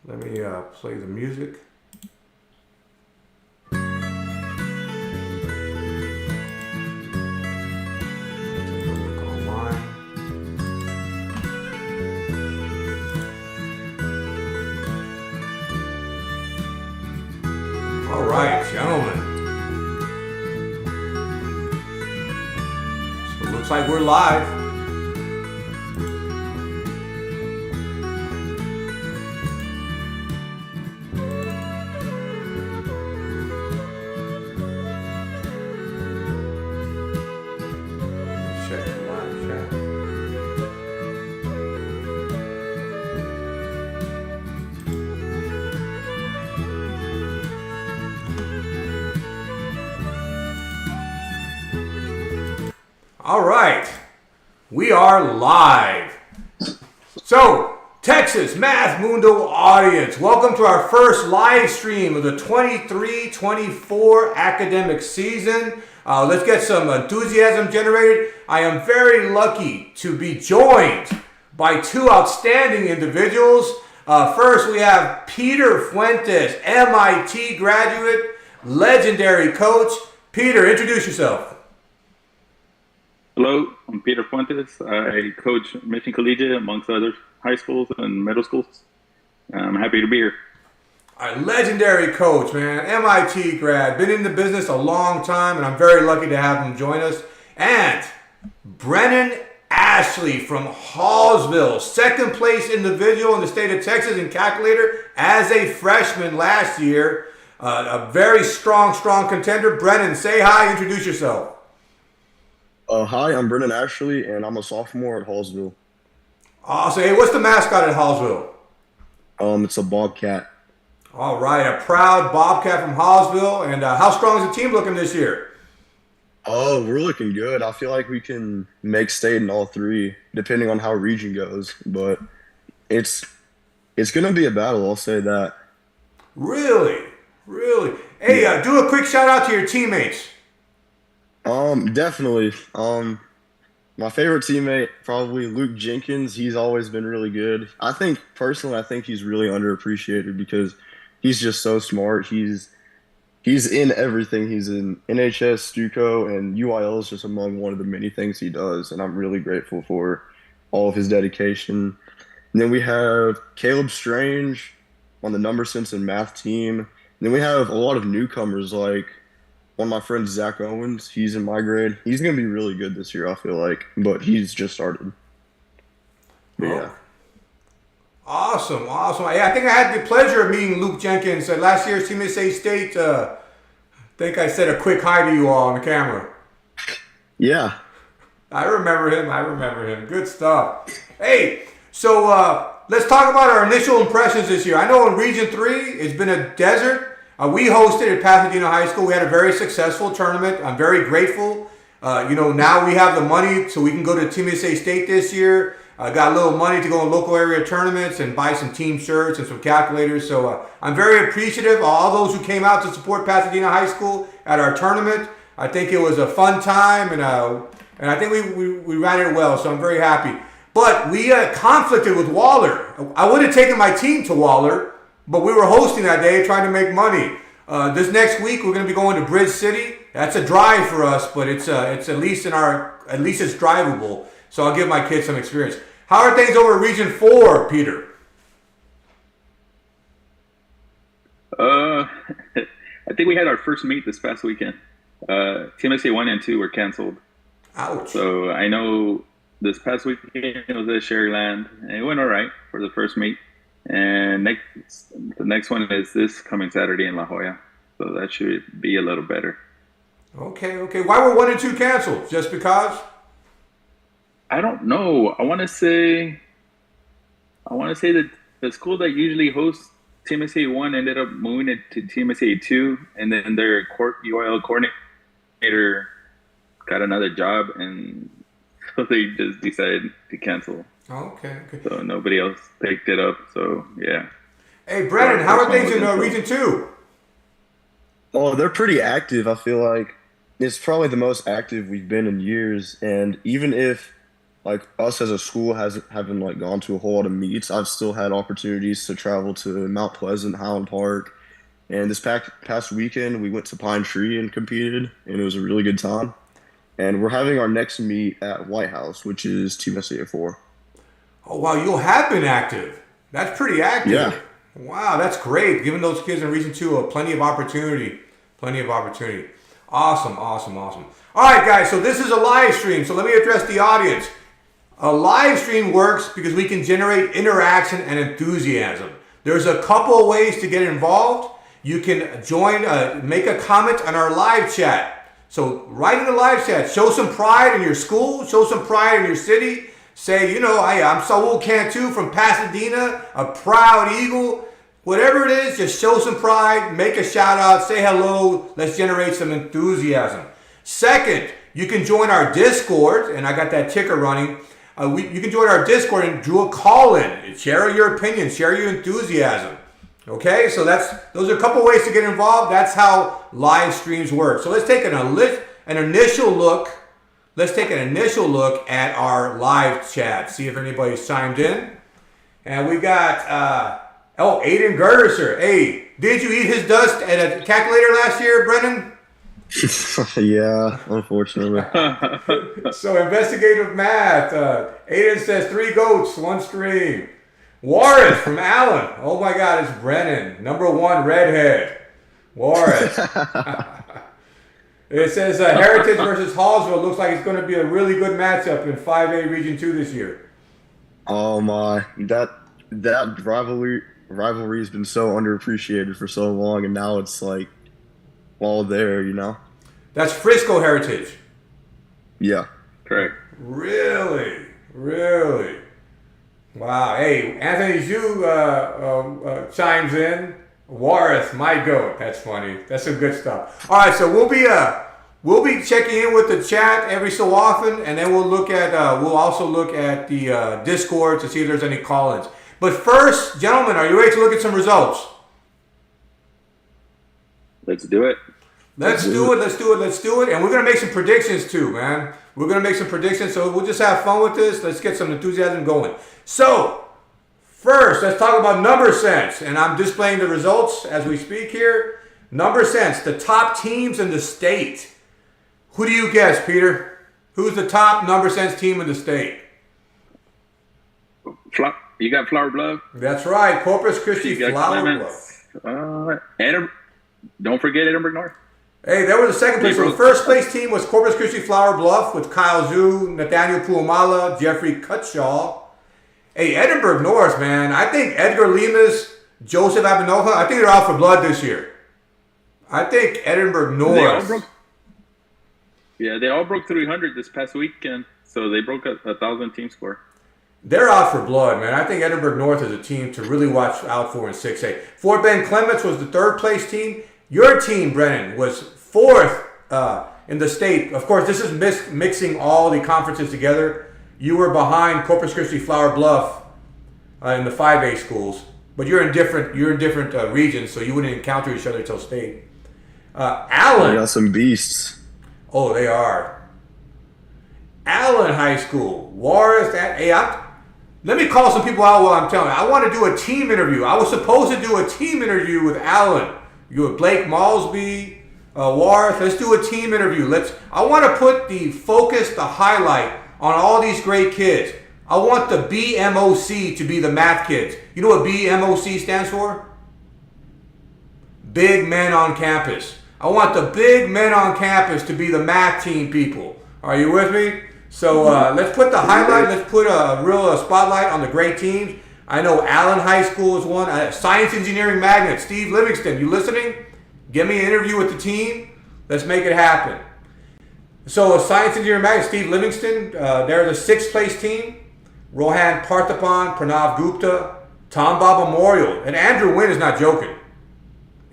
Let me play the music. Take a look online. All right, gentlemen. So it looks like we're live. Check the live chat. All right, we are live. So, Texas Math Mundo audience, welcome to our first live stream of the 23-24 academic season. Let's get some enthusiasm generated. I am very lucky to be joined by two outstanding individuals. First, we have Peter Fuentes, MIT graduate, legendary coach. Peter, introduce yourself. Hello, I'm Peter Fuentes. I coach Mission Collegiate, amongst other high schools and middle schools. I'm happy to be here. A legendary coach, man. MIT grad. Been in the business a long time, and I'm very lucky to have him join us. And Brennan Ashley from Hallsville, second place individual in the state of Texas in calculator as a freshman last year. A very strong contender. Brennan, say hi, introduce yourself. Hi, I'm Brendan Ashley, and I'm a sophomore at Hallsville. So, hey, what's the mascot at Hallsville? It's a bobcat. All right, a proud Bobcat from Hallsville. And how strong is the team looking this year? Oh, we're looking good. I feel like we can make state in all three, depending on how region goes. But it's gonna be a battle. I'll say that. Really? Hey, do a quick shout out to your teammates. Definitely. My favorite teammate, probably Luke Jenkins. He's always been really good. Personally, I think he's really underappreciated because he's just so smart. He's in everything. He's in NHS, Stuco, and UIL is just among one of the many things he does, and I'm really grateful for all of his dedication. And then we have Caleb Strange on the number sense and math team. And then we have a lot of newcomers like one of my friends, Zach Owens. He's in my grade. He's going to be really good this year, I feel like, but he's just started. But yeah. Awesome. Yeah, I think I had the pleasure of meeting Luke Jenkins at last year's Team USA State. I think I said a quick hi to you all on the camera. Yeah. I remember him. Good stuff. Hey, so let's talk about our initial impressions this year. I know in Region 3, it's been a desert. We hosted at Pasadena High School. We had a very successful tournament. I'm very grateful. Now we have the money so we can go to Team USA State this year. Got a little money to go in local area tournaments and buy some team shirts and some calculators. So I'm very appreciative of all those who came out to support Pasadena High School at our tournament. I think it was a fun time, and I think we ran it well. So I'm very happy. But we conflicted with Waller. I would have taken my team to Waller, but we were hosting that day, trying to make money. This next week, we're going to be going to Bridge City. That's a drive for us, but it's at least it's drivable. So I'll give my kids some experience. How are things over Region 4, Peter? I think we had our first meet this past weekend. TMSA 1 and 2 were canceled. Ouch. So I know this past weekend it was at Sherryland, and it went all right for the first meet. And the next one is this coming Saturday in La Jolla. So that should be a little better. Okay. Why were 1 and 2 canceled? Just because? I don't know. I want to say that the school that usually hosts TMSA 1 ended up moving it to TMSA 2, and then their UIL coordinator got another job, and so they just decided to cancel. Okay. So nobody else picked it up. So yeah. Hey, Brennan, how are things in Region 2? Oh, they're pretty active. I feel like it's probably the most active we've been in years. And even if like us as a school haven't like gone to a whole lot of meets. I've still had opportunities to travel to Mount Pleasant, Highland Park, and this past weekend we went to Pine Tree and competed, and it was a really good time. And we're having our next meet at White House, which is Team SAA 4. Oh, wow, you have been active. That's pretty active. Yeah. Wow, that's great. Giving those kids in Region 2 plenty of opportunity. Plenty of opportunity. Awesome, awesome, awesome. All right, guys, so this is a live stream, so let me address the audience. A live stream works because we can generate interaction and enthusiasm. There's a couple of ways to get involved. You can join, make a comment on our live chat. So write in the live chat, show some pride in your school, show some pride in your city. Say, I'm Saul Cantu from Pasadena, a proud Eagle. Whatever it is, just show some pride, make a shout out, say hello, let's generate some enthusiasm. Second, you can join our Discord, and I got that ticker running. You can join our Discord and do a call-in. Share your opinion, share your enthusiasm. Okay, so those are a couple ways to get involved. That's how live streams work. So let's take an initial look. Let's take an initial look at our live chat. See if anybody's chimed in. And we got Aiden Gerderser. Hey, did you eat his dust at a calculator last year, Brennan? Yeah, unfortunately. So investigative math. Aiden says 3 goats, 1 stream. Warren from Allen. Oh my God, it's Brennan. Number 1 redhead. Warren. It says Heritage versus Hallsville. Looks like it's going to be a really good matchup in 5A Region 2 this year. Oh my, that rivalry has been so underappreciated for so long, and now it's like all there, That's Frisco Heritage. Yeah. Correct. Really? Really? Wow. Hey, Anthony Zhu chimes in. Warith, my goat. That's funny. That's some good stuff. All right, so we'll be checking in with the chat every so often, and then we'll also look at the Discord to see if there's any call-ins. But first, gentlemen, are you ready to look at some results? Let's do it. Let's do it. And we're going to make some predictions too, man. We're going to make some predictions, so we'll just have fun with this. Let's get some enthusiasm going. So, first, let's talk about number sense. And I'm displaying the results as we speak here. Number sense, the top teams in the state. Who do you guess, Peter? Who's the top number sense team in the state? You got Flower Bluff. That's right, Corpus Christi Flower Bluff. Don't forget Edinburgh North. Hey, that was the second place. So the first place team was Corpus Christi Flower Bluff with Kyle Zhu, Nathaniel Puamala, Jeffrey Cutshaw. Hey, Edinburgh North, man. I think Edgar Limas, Joseph Abinoja, I think they're out for blood this year. I think Edinburgh North. They all broke 300 this past weekend, so they broke a 1,000 team score. They're out for blood, man. I think Edinburgh North is a team to really watch out for in 6A. Fort Bend Clements was the third place team. Your team, Brennan, was fourth in the state. Of course, this is mixing all the conferences together. You were behind Corpus Christi Flower Bluff in the 5A schools, but you're in different regions, so you wouldn't encounter each other until state. Allen. They got some beasts. Oh, they are. Allen High School. Let me call some people out while I'm telling you. I want to do a team interview. I was supposed to do a team interview with Allen. You with Blake Malsby, Warth. Let's do a team interview. I want to put the focus, the highlight on all these great kids. I want the BMOC to be the math kids. You know what BMOC stands for? Big Men on Campus. I want the big men on campus to be the math team people. Are you with me? So let's put the highlight, let's put a real spotlight on the great teams. I know Allen High School is one. Science Engineering Magnet, Steve Livingston, you listening? Give me an interview with the team. Let's make it happen. So Science Engineering Magnet, Steve Livingston, they're the 6th place team. Rohan Parthapan, Pranav Gupta, Tom Bob Memorial. And Andrew Wynn is not joking.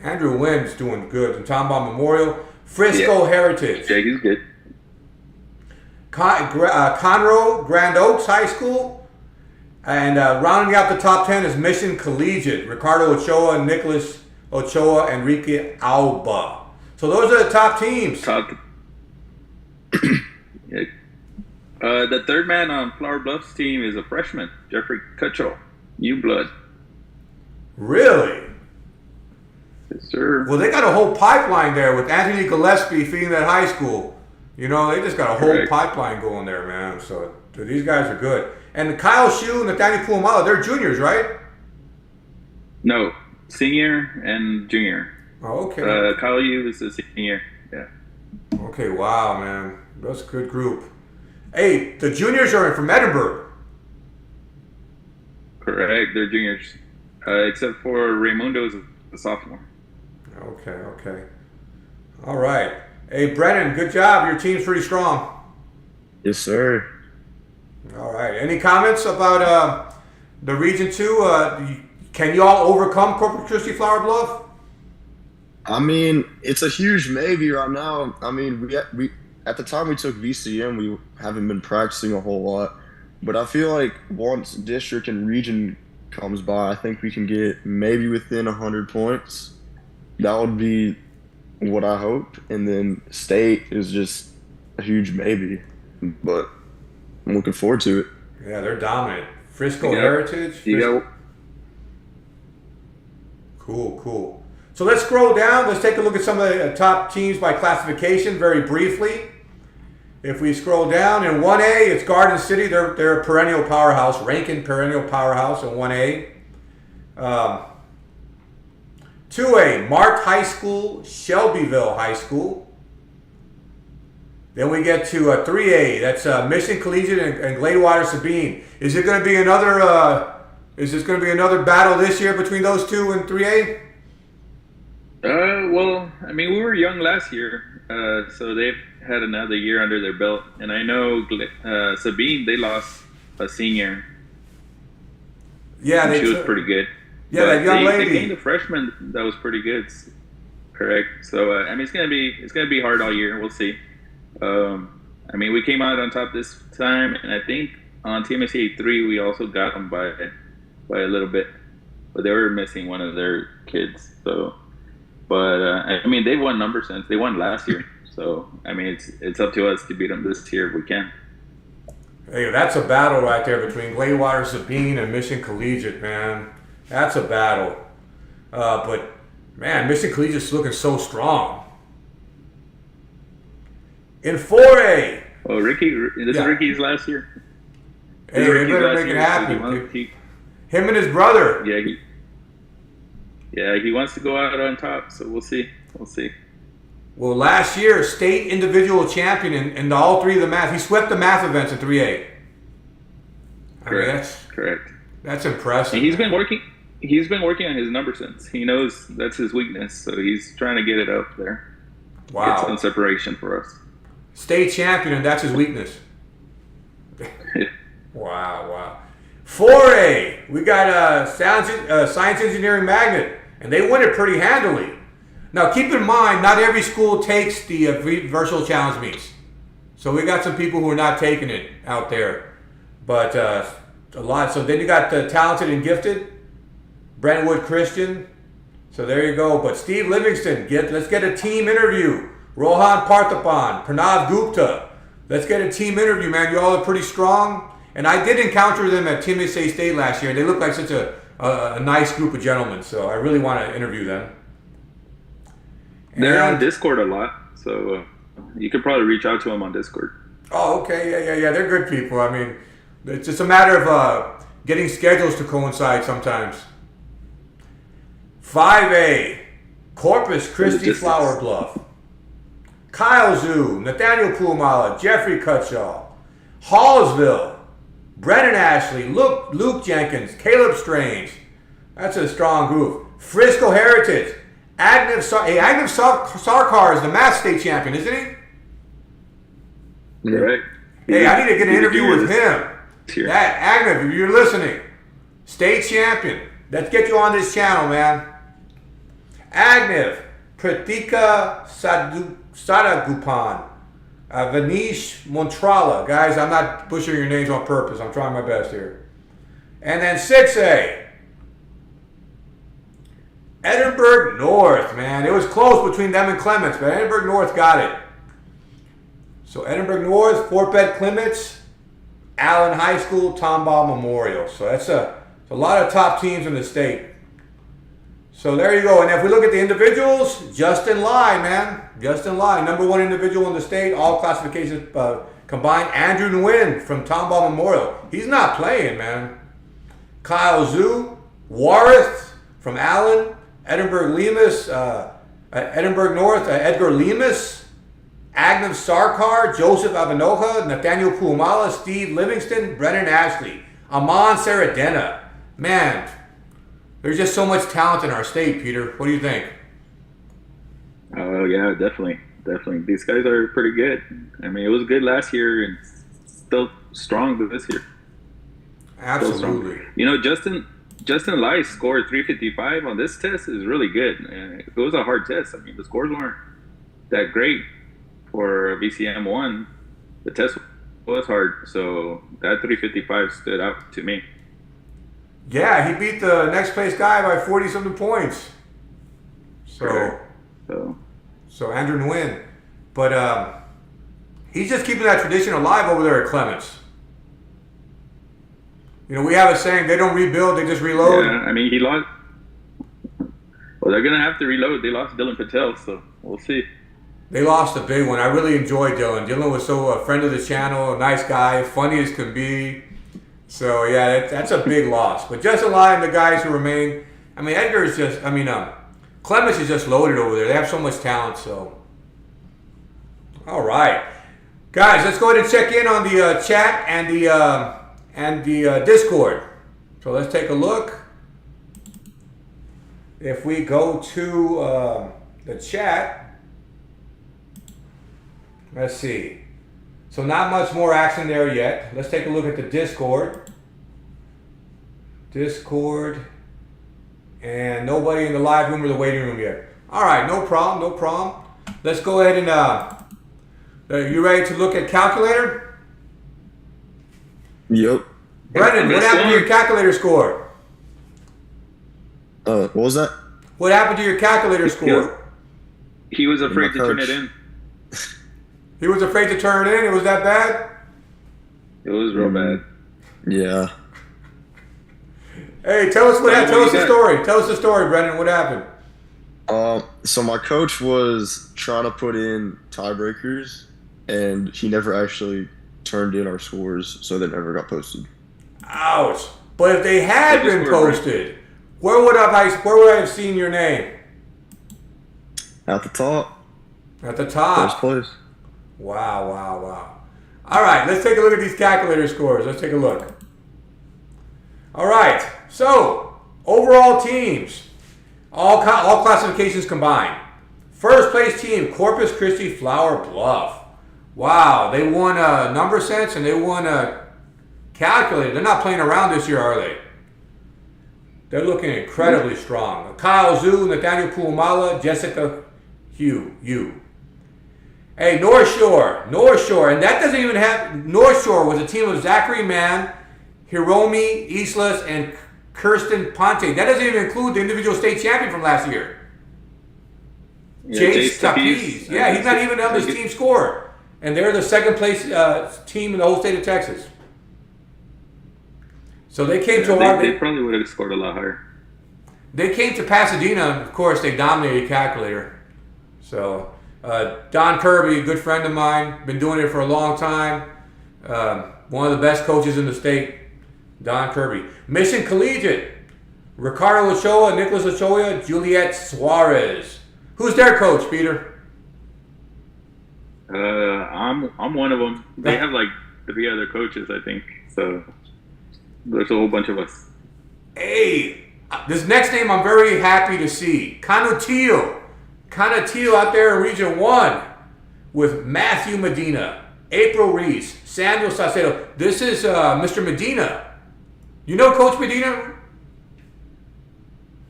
Andrew Wynn is doing good. And Tom Bob Memorial. Frisco Heritage. Jake is good. Conroe Grand Oaks High School. And rounding out the top 10 is Mission Collegiate. Ricardo Ochoa, Nicholas Ochoa, Enrique Alba. So those are the top teams. Yeah. The third man on Flower Bluff's team is a freshman, Jeffrey Cutchell, new blood. Really? Yes, sir. Well, they got a whole pipeline there with Anthony Gillespie feeding that high school. You know, they just got a whole Correct. pipeline going there, man. So these guys are good. And Kyle Shue and Nathaniel Puamala, they're juniors, right? No, senior and junior. Oh, okay. Kyle Yu is a senior. Yeah. Okay, wow, man. That's a good group. Hey, the juniors are from Edinburgh. Correct. They're juniors, except for Raymundo's a sophomore. Okay. All right. Hey, Brennan, good job. Your team's pretty strong. Yes, sir. All right. Any comments about the Region 2? Can you all overcome Corpus Christi Flower Bluff? I mean, it's a huge maybe right now. I mean, we at the time we took VCM, we haven't been practicing a whole lot, but I feel like once district and region comes by, I think we can get maybe within 100 points. That would be what I hope, and then state is just a huge maybe, but I'm looking forward to it. Yeah, they're dominant. Frisco You got- Heritage. You got Cool. So let's scroll down. Let's take a look at some of the top teams by classification very briefly. If we scroll down in 1A, it's Garden City. They're a perennial powerhouse, Rankin perennial powerhouse in 1A. 2A, Mart High School, Shelbyville High School. Then we get to 3A. That's Mission Collegiate and Gladewater Sabine. Is it going to be another? Is this going to be another battle this year between those two and 3A? Well, I mean, we were young last year, so they've had another year under their belt. And I know Sabine, they lost a senior. Yeah, She was pretty good. Yeah, that young lady. They gained a freshman that was pretty good. Correct. So I mean, it's gonna be hard all year. We'll see. I mean, we came out on top this time, and I think on TMSA 3 we also got them by a little bit, but they were missing one of their kids. So, but I mean, they've won number since they won last year. So I mean, it's up to us to beat them this year if we can. Hey, that's a battle right there between Gladewater Sabine and Mission Collegiate, man. That's a battle. But man, Mission Collegiate's looking so strong. In 4A. Oh, Ricky, this is Ricky's last year. Hey, they better make it happen. Him and his brother. Yeah, he wants to go out on top, so we'll see. Well, last year, state individual champion in all three of the math. He swept the math events in 3A. Correct. That's impressive. And he's been working on his number sense. He knows that's his weakness, so he's trying to get it up there. Wow. Get some separation for us. State champion, and that's his weakness. Wow. 4A, we got Science Engineering Magnet, and they win it pretty handily. Now, keep in mind, not every school takes the virtual challenge meets. So we got some people who are not taking it out there. But a lot. So then you got the Talented and Gifted, Brentwood Christian. So there you go. But Steve Livingston, let's get a team interview. Rohan Parthapan, Pranav Gupta. Let's get a team interview, man. You all are pretty strong. And I did encounter them at TMSA State last year. They look like such a nice group of gentlemen. So I really want to interview them. They're on Discord a lot, so you could probably reach out to them on Discord. Oh, okay. Yeah. They're good people. I mean, it's just a matter of getting schedules to coincide sometimes. 5A, Corpus Christi Flower Bluff. Kyle Zhu, Nathaniel Puamala, Jeffrey Cutshall, Hallsville, Brennan Ashley, Luke Jenkins, Caleb Strange. That's a strong group. Frisco Heritage. Agnev Sarkar is the math state champion, isn't he? Correct. Hey, I need to get an interview with him. Agnev, if you're listening, state champion. Let's get you on this channel, man. Agnev, Pratika Sadagupan, Vanish Montrala. Guys, I'm not butchering your names on purpose. I'm trying my best here. And then 6A. Edinburgh North, man. It was close between them and Clements, but Edinburgh North got it. So Edinburgh North, Fort Bend Clements. Allen High School, Tomball Memorial. So that's a lot of top teams in the state. So there you go. And if we look at the individuals, Justin Lai, man. Justin Lai, number 1 individual in the state, all classifications combined. Andrew Nguyen from Tomball Memorial. He's not playing, man. Kyle Zhu, Warith from Allen, Edinburgh Lemus, Edinburgh North, Edgar Lemus, Agnew Sarkar, Joseph Abanoja, Nathaniel Puumala, Steve Livingston, Brennan Ashley, Amon Saradena. Man, there's just so much talent in our state, Peter. What do you think? Oh, yeah, definitely. Definitely. These guys are pretty good. I mean, it was good last year and still strong this year. Absolutely. You know, Justin Lai scored 355 on this test is really good. It was a hard test. I mean, the scores weren't that great for VCM 1. The test was hard, so that 355 stood out to me. Yeah, he beat the next place guy by 40-something points. So Andrew Nguyen. But he's just keeping that tradition alive over there at Clements. You know, we have a saying, they don't rebuild, they just reload. Yeah, I mean, he lost. Well, they're going to have to reload. They lost Dylan Patel, so we'll see. They lost a big one. I really enjoyed Dylan. Dylan was a friend of the channel, a nice guy, funny as can be. So, yeah, that's a big loss. But Justin Lai and the guys who remain, I mean, Clements is just loaded over there. They have so much talent, so. All right. Guys, let's go ahead and check in on the chat and the Discord. So let's take a look. If we go to the chat, let's see. So not much more action there yet. Let's take a look at the Discord. And nobody in the live room or the waiting room yet. All right, no problem. Let's go ahead and, are you ready to look at calculator? Yep. Brendan, what happened to your calculator score? What was that? What happened to your calculator score? He was afraid to turn it in. He was afraid to turn it in? It was that bad? It was real bad. Yeah. Hey, tell us the story. Tell us the story, Brendan. What happened? So my coach was trying to put in tiebreakers, and he never actually turned in our scores, so they never got posted. Ouch. But if they had been posted, where would I have seen your name? At the top. At the top. First place. Wow. All right, let's take a look at these calculator scores. Let's take a look. All right, so overall teams, all classifications combined. First place team, Corpus Christi Flower Bluff. Wow, they won a number sense and they won a calculator. They're not playing around this year, are they? They're looking incredibly strong. Kyle Zhu, Nathaniel Puumala, Jessica Hugh. Hey, North Shore, and that doesn't even have, North Shore was a team of Zachary Mann, Hiromi Islas, and Kirsten Ponte. That doesn't even include the individual state champion from last year. Yeah, Jace Tapiz. Yeah, he's not even on this team score. And they're the second place team in the whole state of Texas. So they came to our... They probably would have scored a lot higher. They came to Pasadena, and of course, they dominated calculator. So, Don Kirby, a good friend of mine, been doing it for a long time. One of the best coaches in the state, Don Kirby. Mission Collegiate, Ricardo Ochoa, Nicholas Ochoa, Juliet Suarez. Who's their coach, Peter? I'm one of them. They have like 3 other coaches, I think. So there's a whole bunch of us. Hey, this next name I'm very happy to see. Canutillo out there in Region 1 with Matthew Medina, April Reese, Samuel Saucedo. This is Mr. Medina. You know Coach Medina?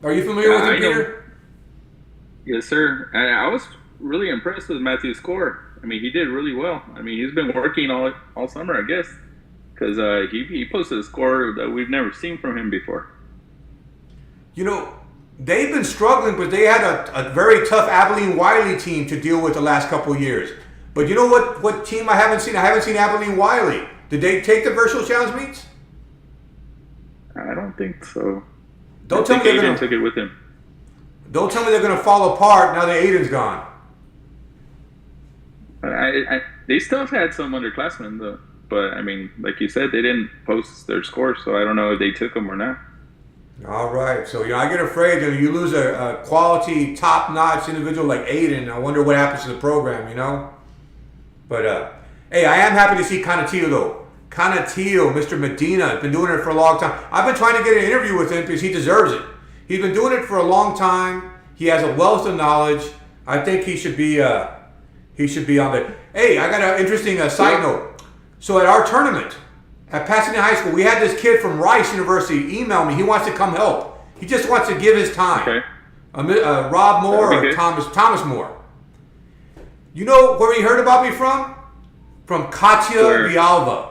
Are you familiar with him, Peter? Yes, sir. I was really impressed with Matthew's score. I mean, he did really well. I mean, he's been working all summer, I guess, because he posted a score that we've never seen from him before. You know, they've been struggling, but they had a very tough Abilene Wiley team to deal with the last couple of years. But you know what team I haven't seen? I haven't seen Abilene Wiley. Did they take the virtual challenge meets? I don't think so. Don't tell me they're Aiden gonna. took it with him. Don't tell me they're gonna fall apart now that Aiden's gone. They still had some underclassmen though, but I mean, like you said, they didn't post their scores, so I don't know if they took them or not. All right, so I get afraid that you lose a quality, top-notch individual like Aiden. I wonder what happens to the program, But hey, I am happy to see Canatillo though. Canatillo, Mr. Medina, has been doing it for a long time. I've been trying to get an interview with him because he deserves it. He's been doing it for a long time. He has a wealth of knowledge. I think he should be on there. Hey, I got an interesting side note. So at our tournament at Pasadena High School, we had this kid from Rice University email me. He wants to come help. He just wants to give his time. Okay. Rob Moore or Thomas Moore. You know where he heard about me from? From Katia Villalba.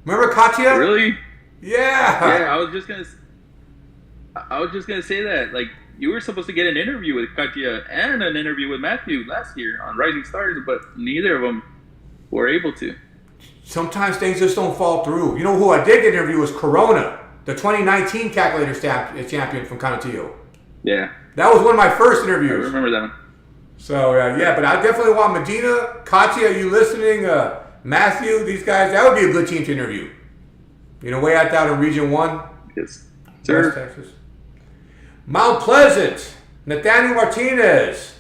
Remember Katia? Really? Yeah. Yeah, I was just gonna say that. Like, you were supposed to get an interview with Katia and an interview with Matthew last year on Rising Stars, but neither of them were able to. Sometimes things just don't fall through. You know who I did get an interview was Corona, the 2019 calculator champion from Canatillo. Yeah. That was one of my first I interviews. remember that one. So, yeah, but I definitely want Medina, Katia, are you listening? Matthew, these guys, that would be a good team to interview. Way out there in Region 1. Yes. West Sir. Texas. Mount Pleasant, Nathaniel Martinez,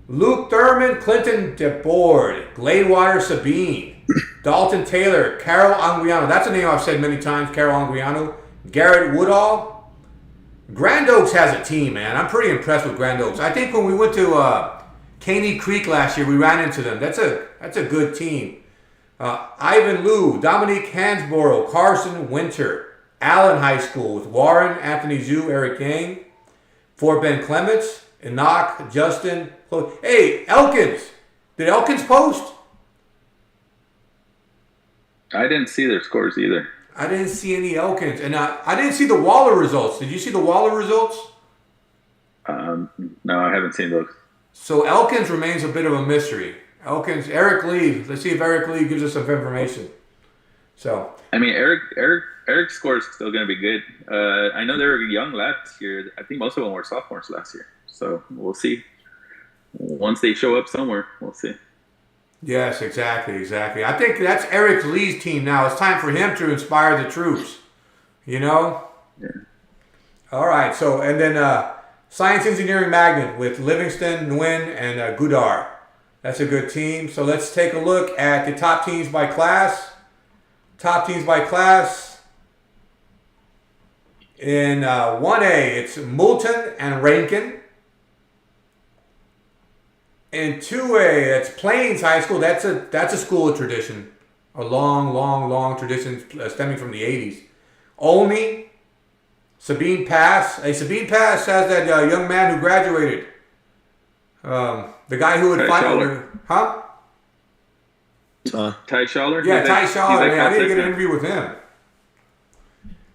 Luke Thurman, Clinton DeBoard, Gladewater Sabine, Dalton Taylor, Carol Anguiano. That's a name I've said many times, Carol Anguiano. Garrett Woodall. Grand Oaks has a team, man. I'm pretty impressed with Grand Oaks. I think when we went to Caney Creek last year, we ran into them. That's a good team. Ivan Liu, Dominique Hansborough, Carson Winter, Allen High School with Warren, Anthony Zhu, Eric Yang, Fort Ben Clements, Enoch, Justin. Hey, Elkins. Did Elkins post? I didn't see their scores either. I didn't see any Elkins. And I didn't see the Waller results. Did you see the Waller results? No, I haven't seen those. So Elkins remains a bit of a mystery. Elkins, Eric Lee. Let's see if Eric Lee gives us some information. So I mean, Eric's score is still going to be good. I know they were young last year. I think most of them were sophomores last year. So we'll see. Once they show up somewhere, we'll see. yes, exactly. I think that's Eric Lee's team now. It's time for him to inspire the troops. Yeah. All right. So and then Science Engineering Magnet with Livingston, Nguyen, and Goudart. That's a good team. So let's take a look at the top teams by class. In 1A, it's Moulton and Rankin. In 2A, that's Plains High School. That's a school of tradition. A long tradition stemming from the 80s. Olney, Sabine Pass. Hey, Sabine Pass has that young man who graduated. The guy who would fight. Huh? Ty Schaller? Yeah, Ty Schaller. I didn't get an interview with him.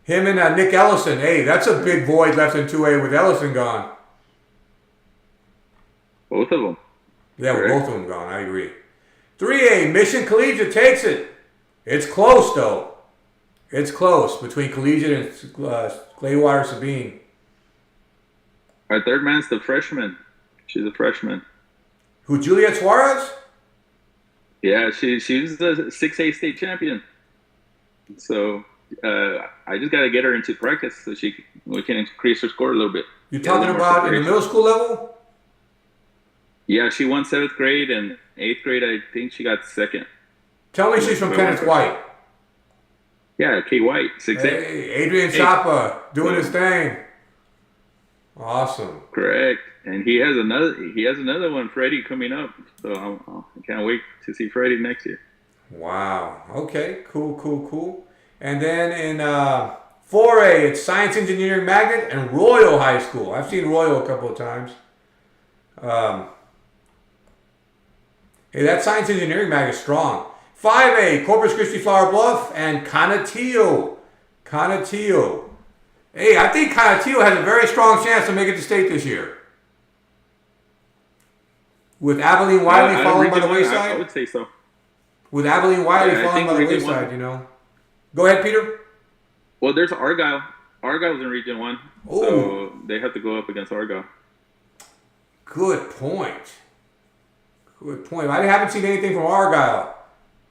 Him and Nick Ellison. Hey, that's a big void left in 2A with Ellison gone. Both of them. Yeah, with both of them gone. I agree. 3A, Mission Collegiate takes it. It's close, though. It's close between Collegiate and Gladewater Sabine. Our third man's the freshman. She's a freshman. Who, Juliet Suarez? Yeah, she's the 6A state champion. So I just got to get her into practice so we can increase her score a little bit. You're talking about in the middle school level? Yeah, she won 7th grade, and 8th grade, I think she got second. Tell me she's from Kenneth White. Yeah, K. White, 6A. Hey, Adrian Chapa doing his thing. Awesome. Correct. And he has another one, Freddie, coming up. So I can't wait to see Freddie next year. Wow. Okay. Cool. And then in 4A, it's Science Engineering Magnet and Royal High School. I've seen Royal a couple of times. Hey, that Science Engineering Magnet is strong. 5A, Corpus Christi Flower Bluff and Canatillo. Hey, I think Canatillo has a very strong chance to make it to state this year. With Abilene Wiley falling by the wayside? I would say so. With Abilene Wiley Yeah, I falling think by the Region wayside, One. you know. Go ahead, Peter. Well, there's Argyle. Argyle's in Region One, Oh, so they have to go up against Argyle. good point. Good point. I haven't seen anything from Argyle.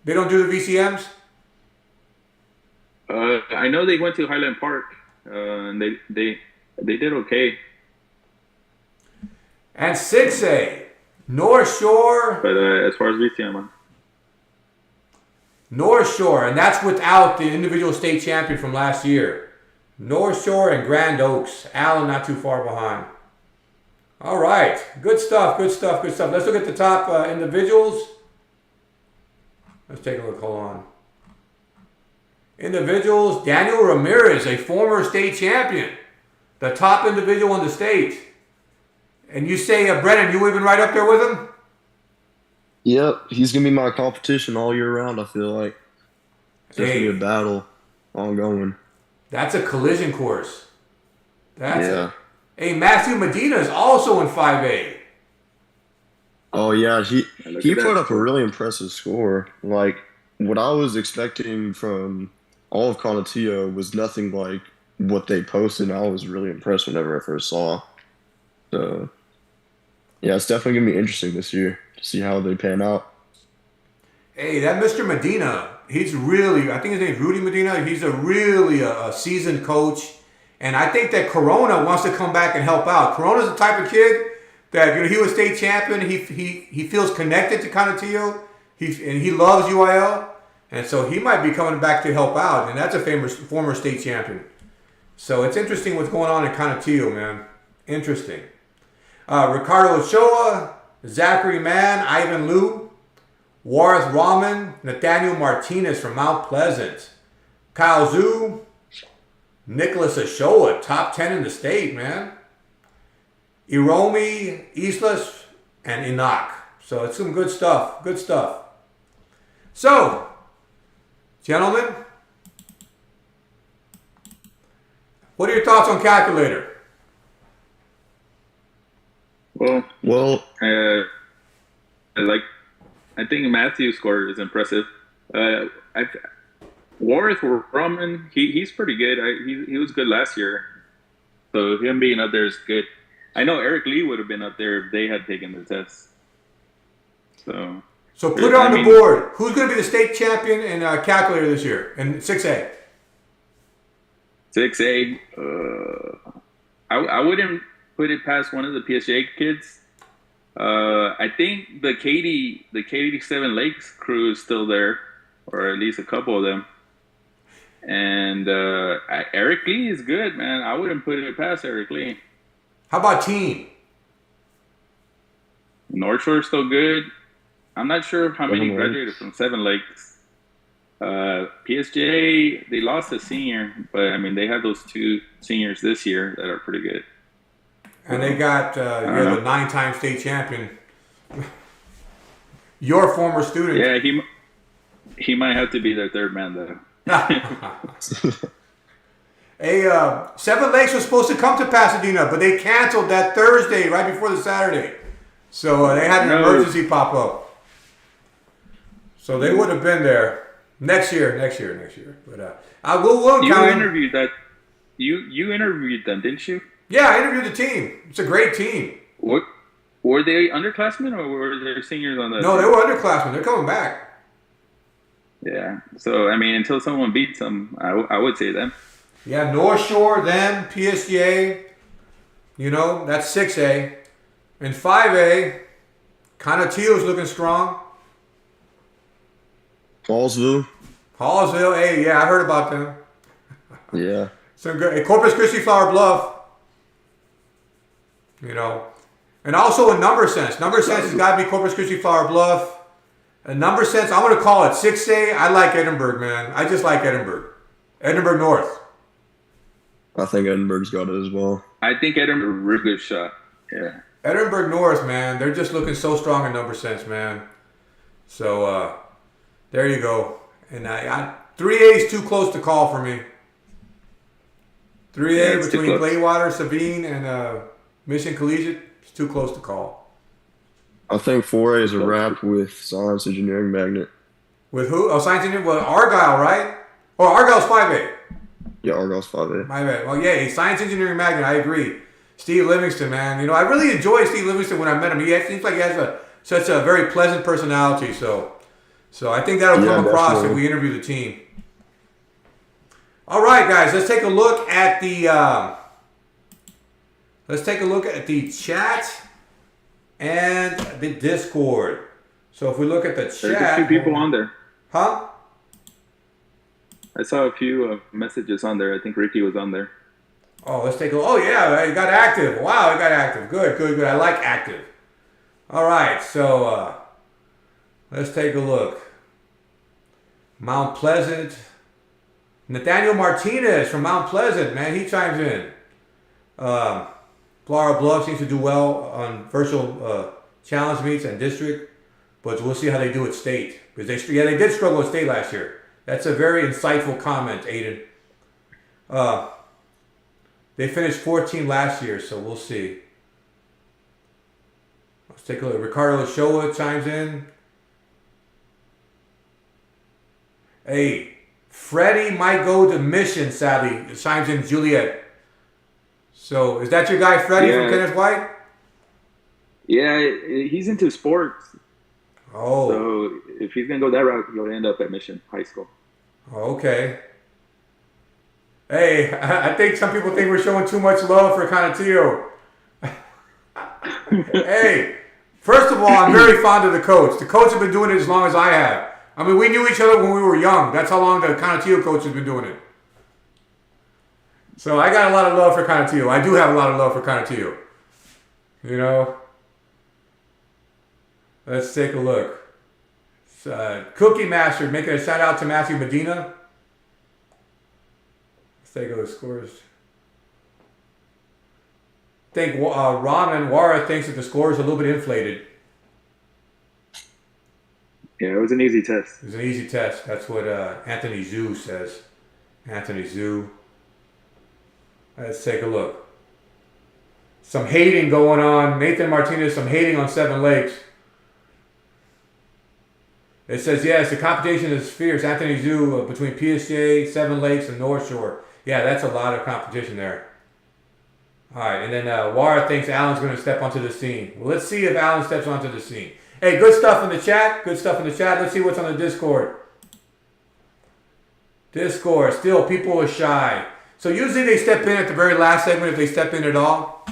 They don't do the VCMs? I know they went to Highland Park, and they did okay. And 6A, North Shore. But as far as VCM, North Shore, and that's without the individual state champion from last year. North Shore and Grand Oaks. Allen not too far behind. All right. Good stuff, good stuff, good stuff. Let's look at the top individuals. Let's take a look. Hold on. Individuals. Daniel Ramirez, a former state champion. The top individual in the state. And you say, Brennan, you even right up there with him? Yep, he's gonna be my competition all year round. I feel like it's gonna be a battle ongoing. That's a collision course. Yeah. Hey, Matthew Medina is also in 5A. Oh yeah, he at put that. up a really impressive score. Like what I was expecting from all of Conatillo was nothing like what they posted. And I was really impressed whenever I first saw. So yeah, it's definitely gonna be interesting this year to see how they pan out. Hey, that Mr. Medina, he's really, I think his name's Rudy Medina. He's a seasoned coach. And I think that Corona wants to come back and help out. Corona's the type of kid that, you know, he was state champion. He feels connected to Conatillo. And he loves UIL. And so he might be coming back to help out. And that's a former state champion. So it's interesting what's going on in Conatillo, man. Interesting. Ricardo Ochoa, Zachary Mann, Ivan Liu, Warith Rahman, Nathaniel Martinez from Mount Pleasant, Kyle Zhu, Nicholas Ochoa, top 10 in the state, man. Iromi, Islas, and Enoch. So it's some good stuff. Good stuff. So, gentlemen, what are your thoughts on calculator? Well, I think Matthew's score is impressive. Warith Rahman, he's pretty good. He was good last year, so him being up there is good. I know Eric Lee would have been up there if they had taken the test. So put it on the board. Who's going to be the state champion in calculator this year in 6A? 6A. I wouldn't put it past one of the PSJ kids. I think the Katy Seven Lakes crew is still there, or at least a couple of them. And Eric Lee is good, man. I wouldn't put it past Eric Lee. How about team? North Shore is still good. I'm not sure how many graduated from Seven Lakes. PSJ, they lost a senior, but I mean they have those two seniors this year that are pretty good. And they got the 9-time state champion, your former student. Yeah, he might have to be their third man though. Hey, Seven Lakes was supposed to come to Pasadena, but they canceled that Thursday right before the Saturday. So they had an emergency pop up. So they would have been there next year. But I will You count interviewed that. You interviewed them, didn't you? Yeah, I interviewed the team. It's a great team. What were they underclassmen or were they seniors on the? No, they were underclassmen. They're coming back. Yeah. So I mean, until someone beats them, I would say them. Yeah, North Shore, then PSGA. You know, that's 6A. And 5A, Conatillo's looking strong. Hallsville. Hey, yeah, I heard about them. Yeah. Some good. Corpus Christi, Flower Bluff. You know, and also in number sense. Number sense has got to be Corpus Christi, Flower Bluff. And number sense, I'm going to call it 6A. I like Edinburgh, man. I just like Edinburgh. Edinburgh North. I think Edinburgh's got it as well. I think Edinburgh, real good shot. Yeah. Edinburgh North, man. They're just looking so strong in number sense, man. So, there you go. And 3A is too close to call for me. 3A between Playwater, Sabine, and Mission Collegiate is too close to call. I think 4A is a wrap with Science Engineering Magnet. With who? Oh, science engineering. Well, Argyle, right? Oh, Argyle's 5A. Yeah, Argyle's 5A. My bad. Well, yeah, science engineering magnet. I agree. Steve Livingston, man. You know, I really enjoyed Steve Livingston when I met him. He seems like he has such a very pleasant personality. So I think that'll come across if we interview the team. All right, guys. Let's take a look at the. Let's take a look at the chat and the Discord. So if we look at the chat, there's a few people on there. Huh? I saw a few messages on there. I think Ricky was on there. Oh, let's take a look. Oh, yeah, it got active. Wow, it got active. Good. I like active. All right, so let's take a look. Mount Pleasant. Nathaniel Martinez from Mount Pleasant, man, he chimes in. Flower Bluff seems to do well on virtual challenge meets and district, but we'll see how they do at state. Because they did struggle at state last year. That's a very insightful comment, Aiden. They finished 14 last year, so we'll see. Let's take a look. Ricardo Ochoa chimes in. Hey, Freddie might go to Mission, sadly. Chimes in Juliet. So, is that your guy, Freddie, from Kenneth White? Yeah, he's into sports. Oh. So, if he's going to go that route, he'll end up at Mission High School. Okay. Hey, I think some people think we're showing too much love for Canutillo. Hey, first of all, I'm very fond of the coach. The coach has been doing it as long as I have. I mean, we knew each other when we were young. That's how long the Canutillo coach has been doing it. So I got a lot of love for Canutillo. I do have a lot of love for Canutillo. You know? Let's take a look. Cookie Master making a shout out to Matthew Medina. Let's take a look at scores. I think Ramen Wara thinks that the score is a little bit inflated. Yeah, it was an easy test. It was an easy test. That's what Anthony Zhu says. Anthony Zhu. Let's take a look. Some hating going on. Nathan Martinez, some hating on Seven Lakes. It says, yes, the competition is fierce. Anthony Zhu between PSJ, Seven Lakes, and North Shore. Yeah, that's a lot of competition there. All right, and then Wara thinks Allen's going to step onto the scene. Well, let's see if Allen steps onto the scene. Hey, good stuff in the chat. Good stuff in the chat. Let's see what's on the Discord. Discord, still people are shy. So usually they step in at the very last segment if they step in at all.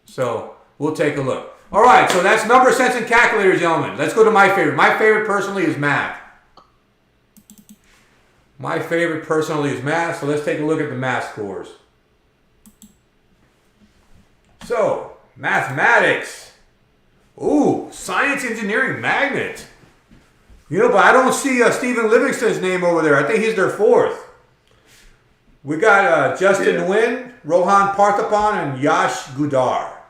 So we'll take a look. All right, so that's number sense and calculator, gentlemen. Let's go to my favorite. My favorite personally is math. My favorite personally is math, so let's take a look at the math scores. So, mathematics. Ooh, science engineering magnet. You know, but I don't see Stephen Livingston's name over there. I think he's their fourth. We got Justin Nguyen, Rohan Parthapan, and Yash Gudar.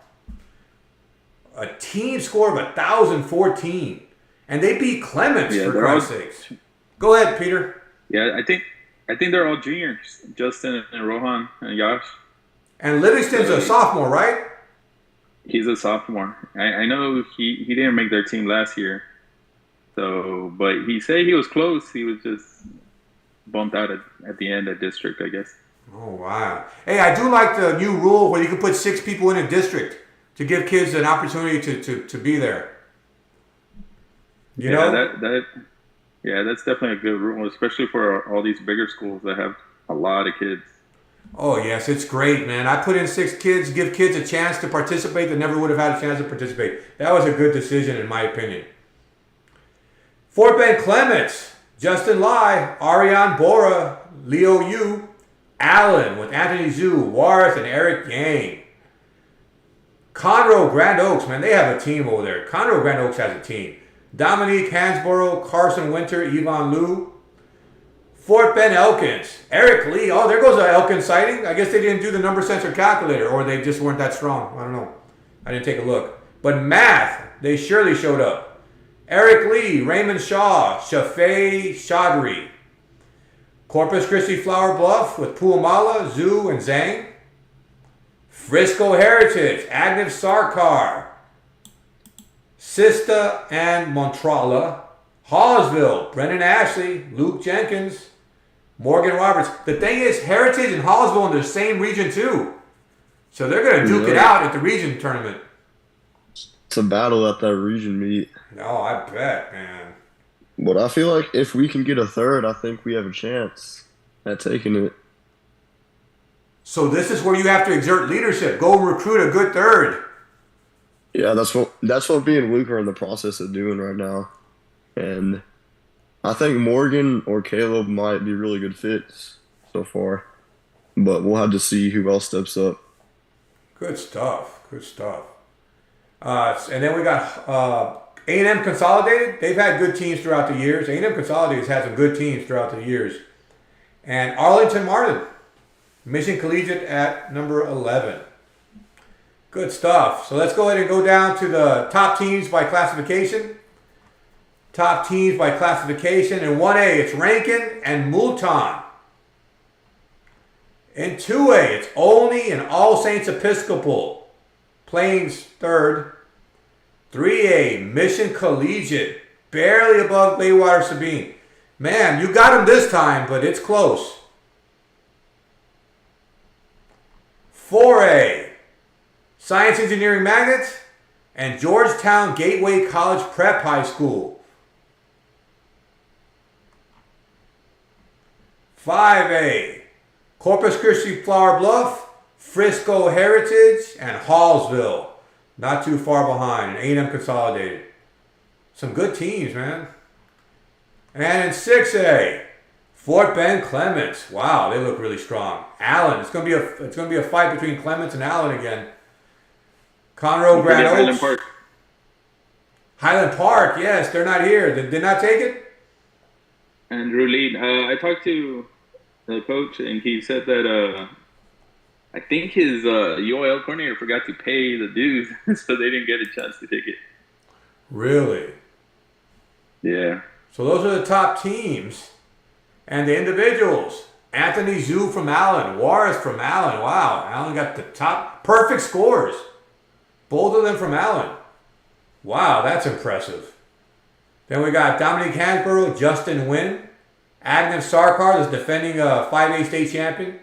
A team score of 1,014. And they beat Clements, for Christ's sakes. Go ahead, Peter. Yeah, I think they're all juniors. Justin and Rohan and Yash. And Livingston's a sophomore, right? He's a sophomore. I know he didn't make their team last year. So, but he said he was close. He was just bumped out at the end at district, I guess. Oh, wow. Hey, I do like the new rule where you can put 6 people in a district to give kids an opportunity to be there. You know? That's definitely a good rule, especially for all these bigger schools that have a lot of kids. Oh, yes, it's great, man. I put in 6 kids, give kids a chance to participate that never would have had a chance to participate. That was a good decision, in my opinion. Fort Bend Clements, Justin Lai, Ariane Bora, Leo Yu, Allen with Anthony Zhu, Warth, and Eric Yang. Conroe Grand Oaks, man, they have a team over there. Conroe Grand Oaks has a team. Dominique Hansborough, Carson Winter, Yvonne Liu. Fort Bend Elkins, Eric Lee. Oh, there goes an Elkins sighting. I guess they didn't do the number sensor calculator, or they just weren't that strong. I don't know. I didn't take a look. But math, they surely showed up. Eric Lee, Raymond Shaw, Shafay Chaudhry. Corpus Christi Flower Bluff with Puamala, Zhu, and Zhang. Frisco Heritage, Agnew Sarkar. Sista and Montrala. Hallsville, Brendan Ashley, Luke Jenkins, Morgan Roberts. The thing is, Heritage and Hallsville in the same region too. So they're going to duke it out at the region tournament. It's a battle at that region meet. No, I bet, man. But I feel like if we can get a third, I think we have a chance at taking it. So this is where you have to exert leadership. Go recruit a good third. Yeah, that's what me and Luke are in the process of doing right now. And I think Morgan or Caleb might be really good fits so far. But we'll have to see who else steps up. Good stuff. Good stuff. And then we got A&M Consolidated. They've had good teams throughout the years. A&M Consolidated has had some good teams throughout the years. And Arlington Martin, Mission Collegiate at number 11. Good stuff. So let's go ahead and go down to the top teams by classification. Top teams by classification. In 1A, it's Rankin and Moulton. In 2A, it's Olney and All Saints Episcopal. Plains third. 3A, Mission Collegiate. Barely above Baywater Sabine. Man, you got them this time, but it's close. 4A, Science Engineering Magnets and Georgetown Gateway College Prep High School. 5A, Corpus Christi Flower Bluff, Frisco Heritage, and Hallsville. Not too far behind, and A&M Consolidated. Some good teams, man. And in 6A, Fort Bend Clements. Wow, they look really strong. Allen. It's gonna be a fight between Clements and Allen again. Conroe Grand Oaks. Highland Park. Highland Park, yes, they're not here. Did they not take it? Andrew Lee. I talked to the coach, and he said that I think his UIL coordinator forgot to pay the dues, so they didn't get a chance to take it. Really? Yeah. So those are the top teams. And the individuals. Anthony Zhu from Allen. Juarez from Allen. Wow. Allen got the top perfect scores. Both of them from Allen. Wow, that's impressive. Then we got Dominic Hansborough, Justin Wynn. Agnew Sarkar is defending 5A state champion.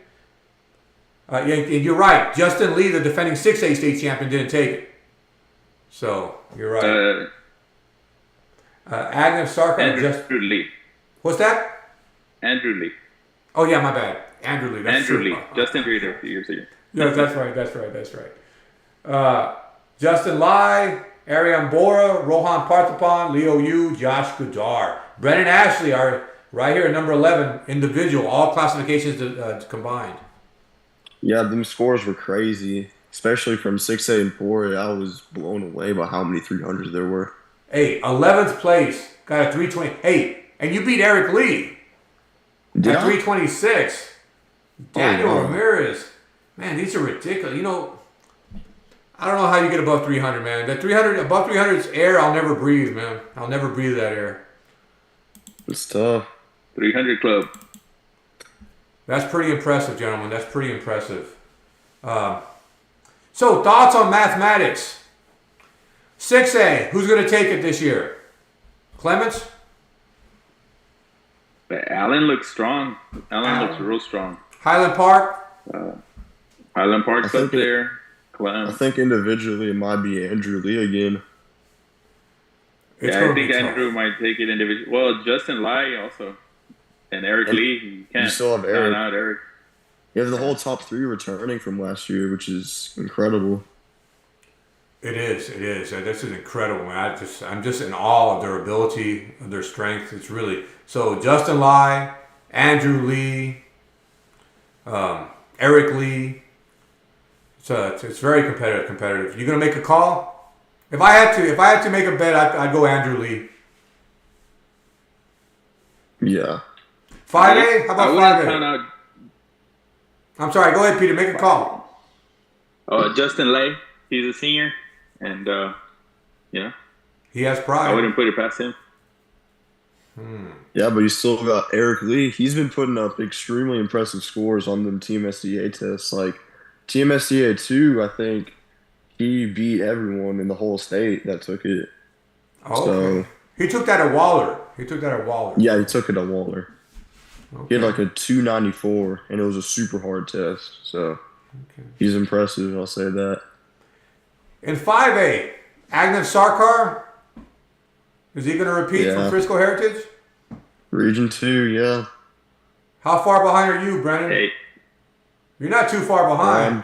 You're right. Justin Lee, the defending 6A state champion, didn't take it. So, you're right. Agnew Sarkar. Andrew Lee. What's that? Andrew Lee. Oh, yeah, my bad. Andrew Lee. That's Andrew true. Lee. Justin Reader a few years ago. Yeah, that's right. Justin Lai, Ariane Bora, Rohan Parthapan, Leo Yu, Josh Goodar. Brennan Ashley are right here at number 11, individual, all classifications combined. Yeah, them scores were crazy, especially from 6A and 4A. I was blown away by how many 300s there were. Hey, 11th place, got a 320. Hey, and you beat Eric Lee at 326. Daniel Ramirez. Man, these are ridiculous. You know, I don't know how you get above 300, man. That 300, above 300 is air I'll never breathe, man. I'll never breathe that air. It's tough. 300 club. That's pretty impressive, gentlemen. That's pretty impressive. So, thoughts on mathematics? 6A, who's going to take it this year? Clements? But Allen looks strong. Allen looks real strong. Highland Park? Highland Park's up there. I think individually it might be Andrew Lee again. I think Andrew might take it individually. Well, Justin Lai also. And Eric Lee. You still have Eric. Out Eric. You have the whole top three returning from last year, which is incredible. It is. This is incredible, man. I'm just in awe of their ability, of their strength. It's really so. Justin Lai, Andrew Lee, Eric Lee. It's very competitive. You gonna make a call? If I had to make a bet, I'd go Andrew Lee. Yeah. 5A? How about 5A? Out, I'm sorry. Go ahead, Peter. Make a call. Justin Lay. He's a senior, and yeah. He has pride. I wouldn't put it past him. Yeah, but you still got Eric Lee. He's been putting up extremely impressive scores on them Team SDA tests. Like Team SDA 2, I think he beat everyone in the whole state that took it. Oh, so okay. He took that at Waller. He took that at Waller. Yeah, he took it at Waller. He Okay. had like a 294, and it was a super hard test. So he's impressive. I'll say that. In 5A, Agnew Sarkar. Is he going to repeat from Yeah. Frisco Heritage? Region 2, yeah. How far behind are you, Brennan? Hey, You're not too far behind.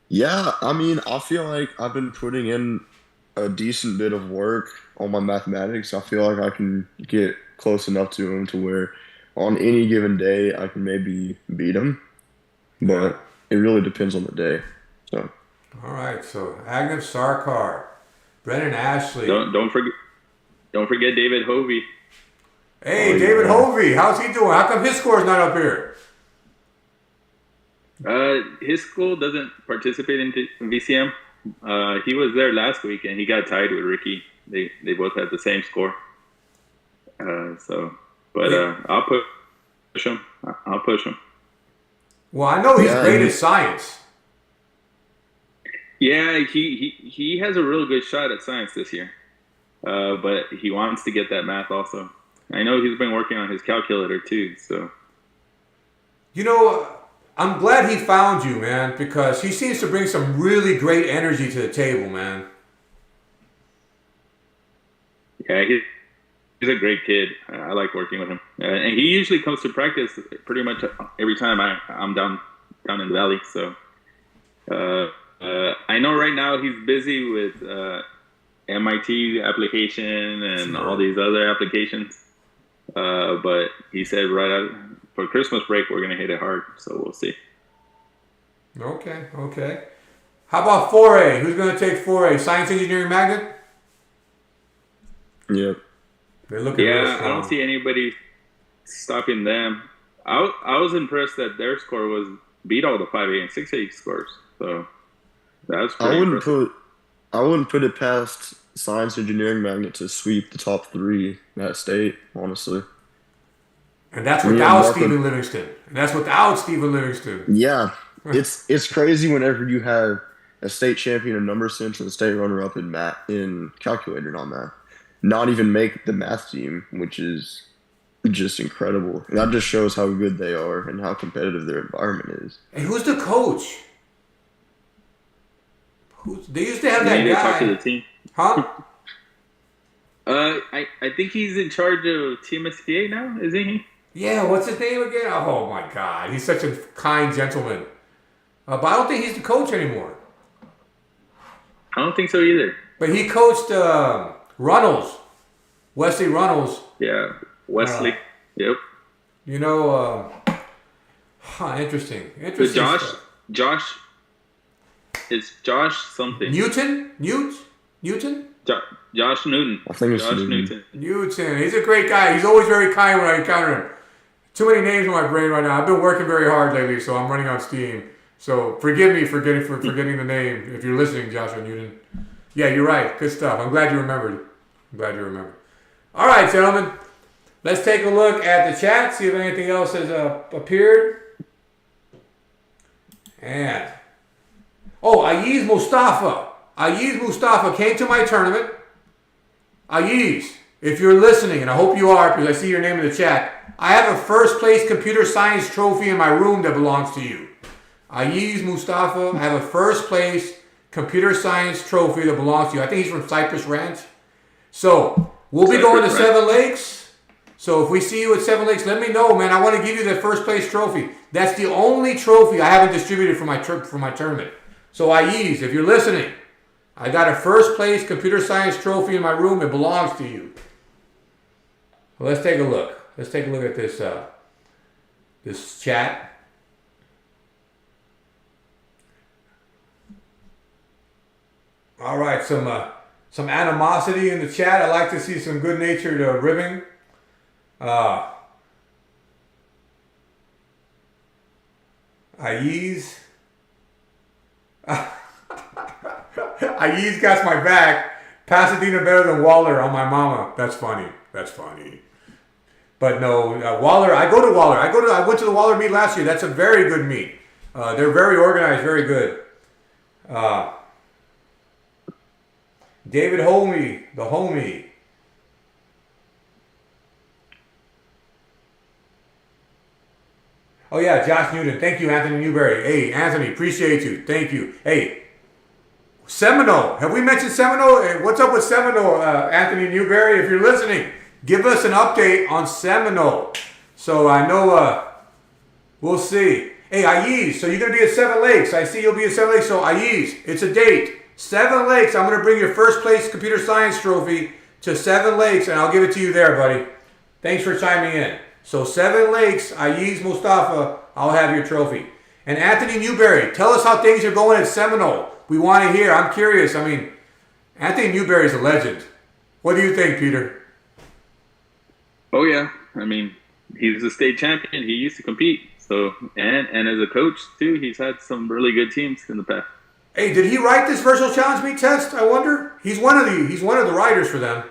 Yeah, I mean, I feel like I've been putting in a decent bit of work on my mathematics. I feel like I can get close enough to him to where on any given day I can maybe beat him, but it really depends on the day. So, All right, so Agnew Sarkar, Brennan Ashley. don't forget David Hovey. Hey, Oh, David yeah. Hovey, how's he doing? How come his score's not up here? His school doesn't participate in VCM. He was there last week and he got tied with Ricky. They both had the same score. I'll push him. I'll push him. Well, I know he's Yeah, great and- at science. Yeah, he has a real good shot at science this year. But he wants to get that math also. I know he's been working on his calculator too. So You know, I'm glad he found you, man, because he seems to bring some really great energy to the table, man. yeah, he's a great kid. I like working with him, and he usually comes to practice pretty much every time I'm down in the valley. So I know right now he's busy with MIT application and all these other applications. But he said right out for Christmas break we're gonna hit it hard. So we'll see. Okay. How about 4A? Who's going to take 4A? Science, engineering, magnet? yep. They're looking real Yeah, I strong. don't see anybody stopping them. I was impressed that their score was beat all the 5A and 6A scores. So that's pretty impressive. I wouldn't put it past science engineering magnet to sweep the top 3 in that state, honestly. And that's Me and without Marco- Stephen Livingston. Yeah, it's crazy whenever you have a state champion in number sense and a state runner up in math in calculator, not math, not even make the math team, which is just incredible. And that just shows how good they are and how competitive their environment is. Hey, who's the coach? They used to have You that need to talk to the guy. team. Huh? I think he's in charge of TMSCA now, isn't he? Yeah, what's his name again? Oh my God, he's such a kind gentleman. But I don't think he's the coach anymore. I don't think so either. But he coached Runnels, Wesley Runnels. Yeah, Wesley. Yep. You know, interesting. But Interesting. stuff. it's Josh something. Newton? Josh Newton. I think it's Josh Newton. Newton. He's a great guy. He's always very kind when I encounter him. Too many names in my brain right now. I've been working very hard lately, so I'm running on steam. So forgive me for forgetting the name. If you're listening, Joshua Newton. Yeah, you're right. Good stuff. I'm glad you remembered. All right, gentlemen. Let's take a look at the chat, see if anything else has appeared. And Ayiz Mustafa. Ayiz Mustafa came to my tournament. Ayiz, if you're listening, and I hope you are because I see your name in the chat, I have a first place computer science trophy in my room that belongs to you. Ayiz Mustafa, I have a first place computer science trophy that belongs to you. I think he's from Cypress Ranch. So we'll be going to Seven Lakes. So if we see you at Seven Lakes, let me know, man. I want to give you the first place trophy. That's the only trophy I haven't distributed for my tournament. So Ayiz, if you're listening, I got a first place computer science trophy in my room. It belongs to you. Well, let's take a look. Let's take a look at this this chat. All right, some animosity in the chat. I like to see some good-natured ribbing. Ayiz. Ayiz got my back. Pasadena better than Waller on my mama. That's funny. But no, Waller. I go to Waller. I went to the Waller meet last year. That's a very good meet. They're very organized, very good. David Homey, the homie. Oh yeah, Josh Newton. Thank you, Anthony Newberry. Hey, Anthony, appreciate you. Thank you. Hey, Seminole. Have we mentioned Seminole? Hey, what's up with Seminole, Anthony Newberry? If you're listening, give us an update on Seminole. So I know we'll see. Hey, Ayez, so you're going to be at Seven Lakes. I see you'll be at Seven Lakes. So Ayez, it's a date. Seven Lakes. I'm going to bring your first place computer science trophy to Seven Lakes, and I'll give it to you there, buddy. Thanks for chiming in. So Seven Lakes, Ayez Mustafa, I'll have your trophy. And Anthony Newberry, tell us how things are going at Seminole. We want to hear. I'm curious. I mean, Anthony Newberry's a legend. What do you think, Peter? Oh yeah, I mean, he's a state champion. He used to compete. So and as a coach too, he's had some really good teams in the past. Hey, did he write this virtual challenge meet test? I wonder. He's one of the writers for them.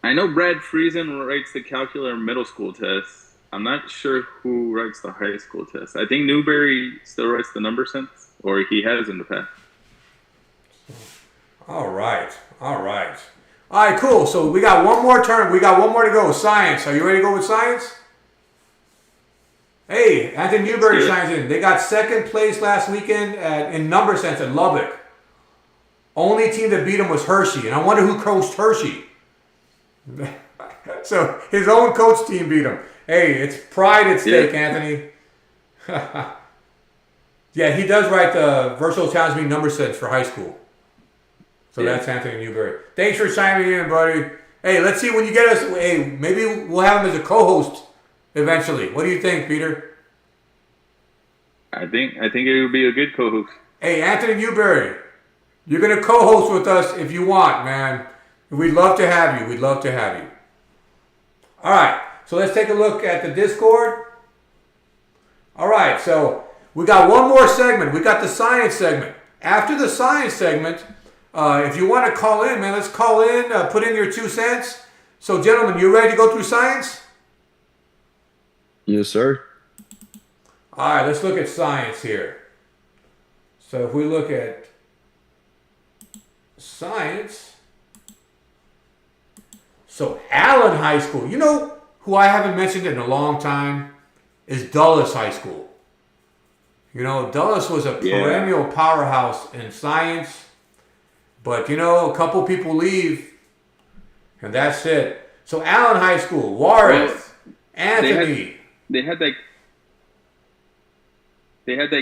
I know Brad Friesen writes the calculator middle school test. I'm not sure who writes the high school test. I think Newberry still writes the number sense, or he has in the past. All right. All right, cool. So we got one more turn. We got one more to go. Science. Are you ready to go with science? Hey, Anthony Newberry shines in. They got second place last weekend in number sense at Lubbock. Only team that beat him was Hershey, and I wonder who coached Hershey. So his own coach team beat him. Hey, it's pride at stake, Anthony. Yeah, he does write the virtual challenge meet number sets for high school. So that's Anthony Newberry. Thanks for chiming in, buddy. Hey, let's see when you get us. Hey, maybe we'll have him as a co-host eventually. What do you think, Peter? I think it would be a good co-host. Hey, Anthony Newberry, you're gonna co-host with us if you want, man. We'd love to have you. We'd love to have you. All right, so let's take a look at the Discord. All right, so we got one more segment. We got the science segment. After the science segment, if you want to call in, man, let's call in, put in your 2 cents. So, gentlemen, you ready to go through science? Yes, sir. All right, let's look at science here. So if we look at science, so Allen High School, you know who I haven't mentioned in a long time is Dulles High School. You know, Dulles was a perennial powerhouse in science, but you know, a couple people leave, and that's it. So Allen High School, Warith, Anthony. They had that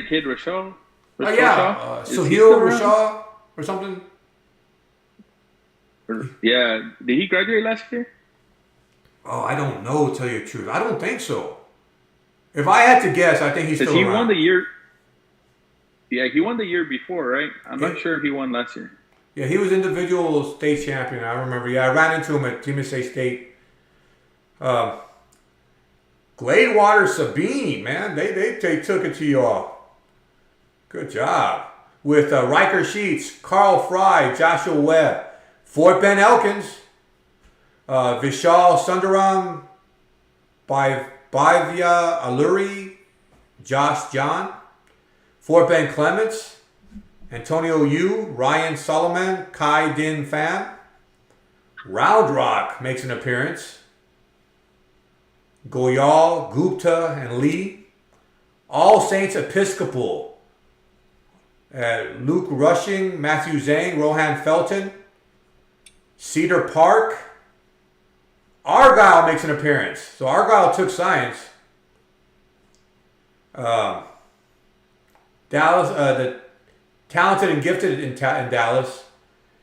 kid, Rashal. Oh yeah, Sohail Rashal or something. Yeah, did he graduate last year? Oh, I don't know, to tell you the truth. I don't think so. If I had to guess, I think he's still around. Won the year. Yeah, he won the year before, right? I'm not sure if he won last year. Yeah, he was individual state champion. I remember. Yeah, I ran into him at Team USA State. Gladewater Sabine, man, they took it to you all. Good job. With Riker Sheets, Carl Fry, Joshua Webb, Fort Bend Elkins, Vishal Sundaram, Bhavya Alluri, Josh John, Fort Bend Clements, Antonio Yu, Ryan Solomon, Kai Din Pham, Round Rock makes an appearance. Goyal, Gupta, and Lee. All Saints Episcopal. Luke Rushing, Matthew Zhang, Rohan Felton. Cedar Park. Argyle makes an appearance. So Argyle took science. Dallas, the talented and gifted in Dallas.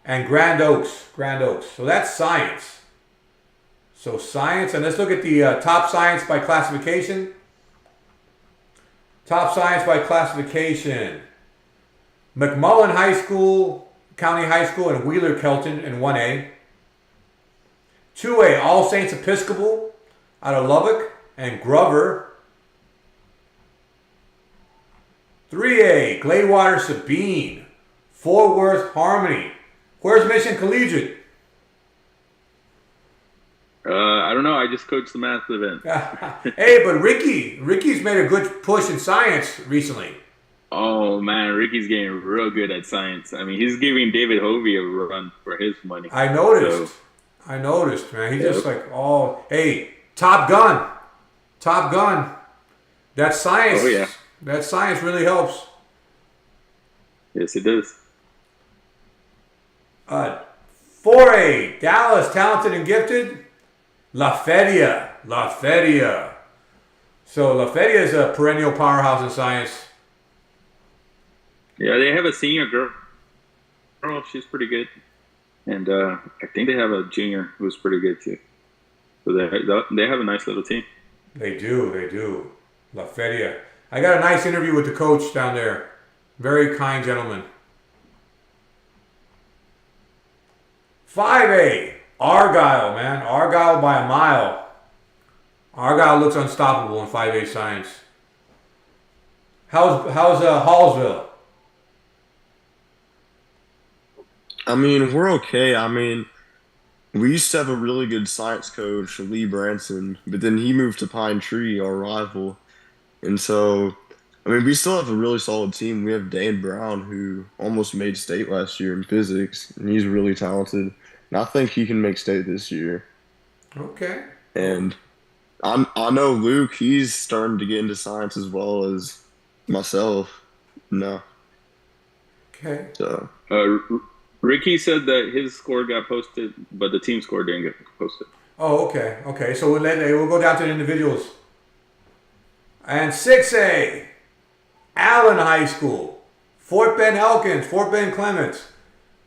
And Grand Oaks. So that's science. So science, and let's look at the top science by classification. Top science by classification. McMullen High School, County High School, and Wheeler Kelton in 1A. 2A, All Saints Episcopal out of Lubbock and Grover. 3A, Gladewater Sabine, Fort Worth Harmony. Where's Mission Collegiate? I don't know. I just coached the math event. Hey, but Ricky's made a good push in science recently. Oh man, Ricky's getting real good at science. I mean, he's giving David Hovey a run for his money. I noticed, man. He's just like, hey, Top Gun. That science. Oh, yeah. That science really helps. Yes, it does. 4A, Dallas, talented and gifted. La Feria. La Feria. So La Feria is a perennial powerhouse in science. Yeah, they have a senior girl. She's pretty good. And I think they have a junior who's pretty good too. So they have a nice little team. They do. La Feria. I got a nice interview with the coach down there. Very kind gentleman. 5A, Argyle, man. Argyle by a mile. Argyle looks unstoppable in 5A science. How's Hallsville? I mean, we're okay. I mean, we used to have a really good science coach, Lee Branson, but then he moved to Pine Tree, our rival. And so, I mean, we still have a really solid team. We have Dan Brown, who almost made state last year in physics, and he's really talented. And I think he can make state this year. Okay. And I know Luke, he's starting to get into science as well as myself. No. Okay. So. Ricky said that his score got posted, but the team score didn't get posted. Oh, okay. Okay. So we'll go down to the individuals. And 6A, Allen High School, Fort Bend Elkins, Fort Bend Clements,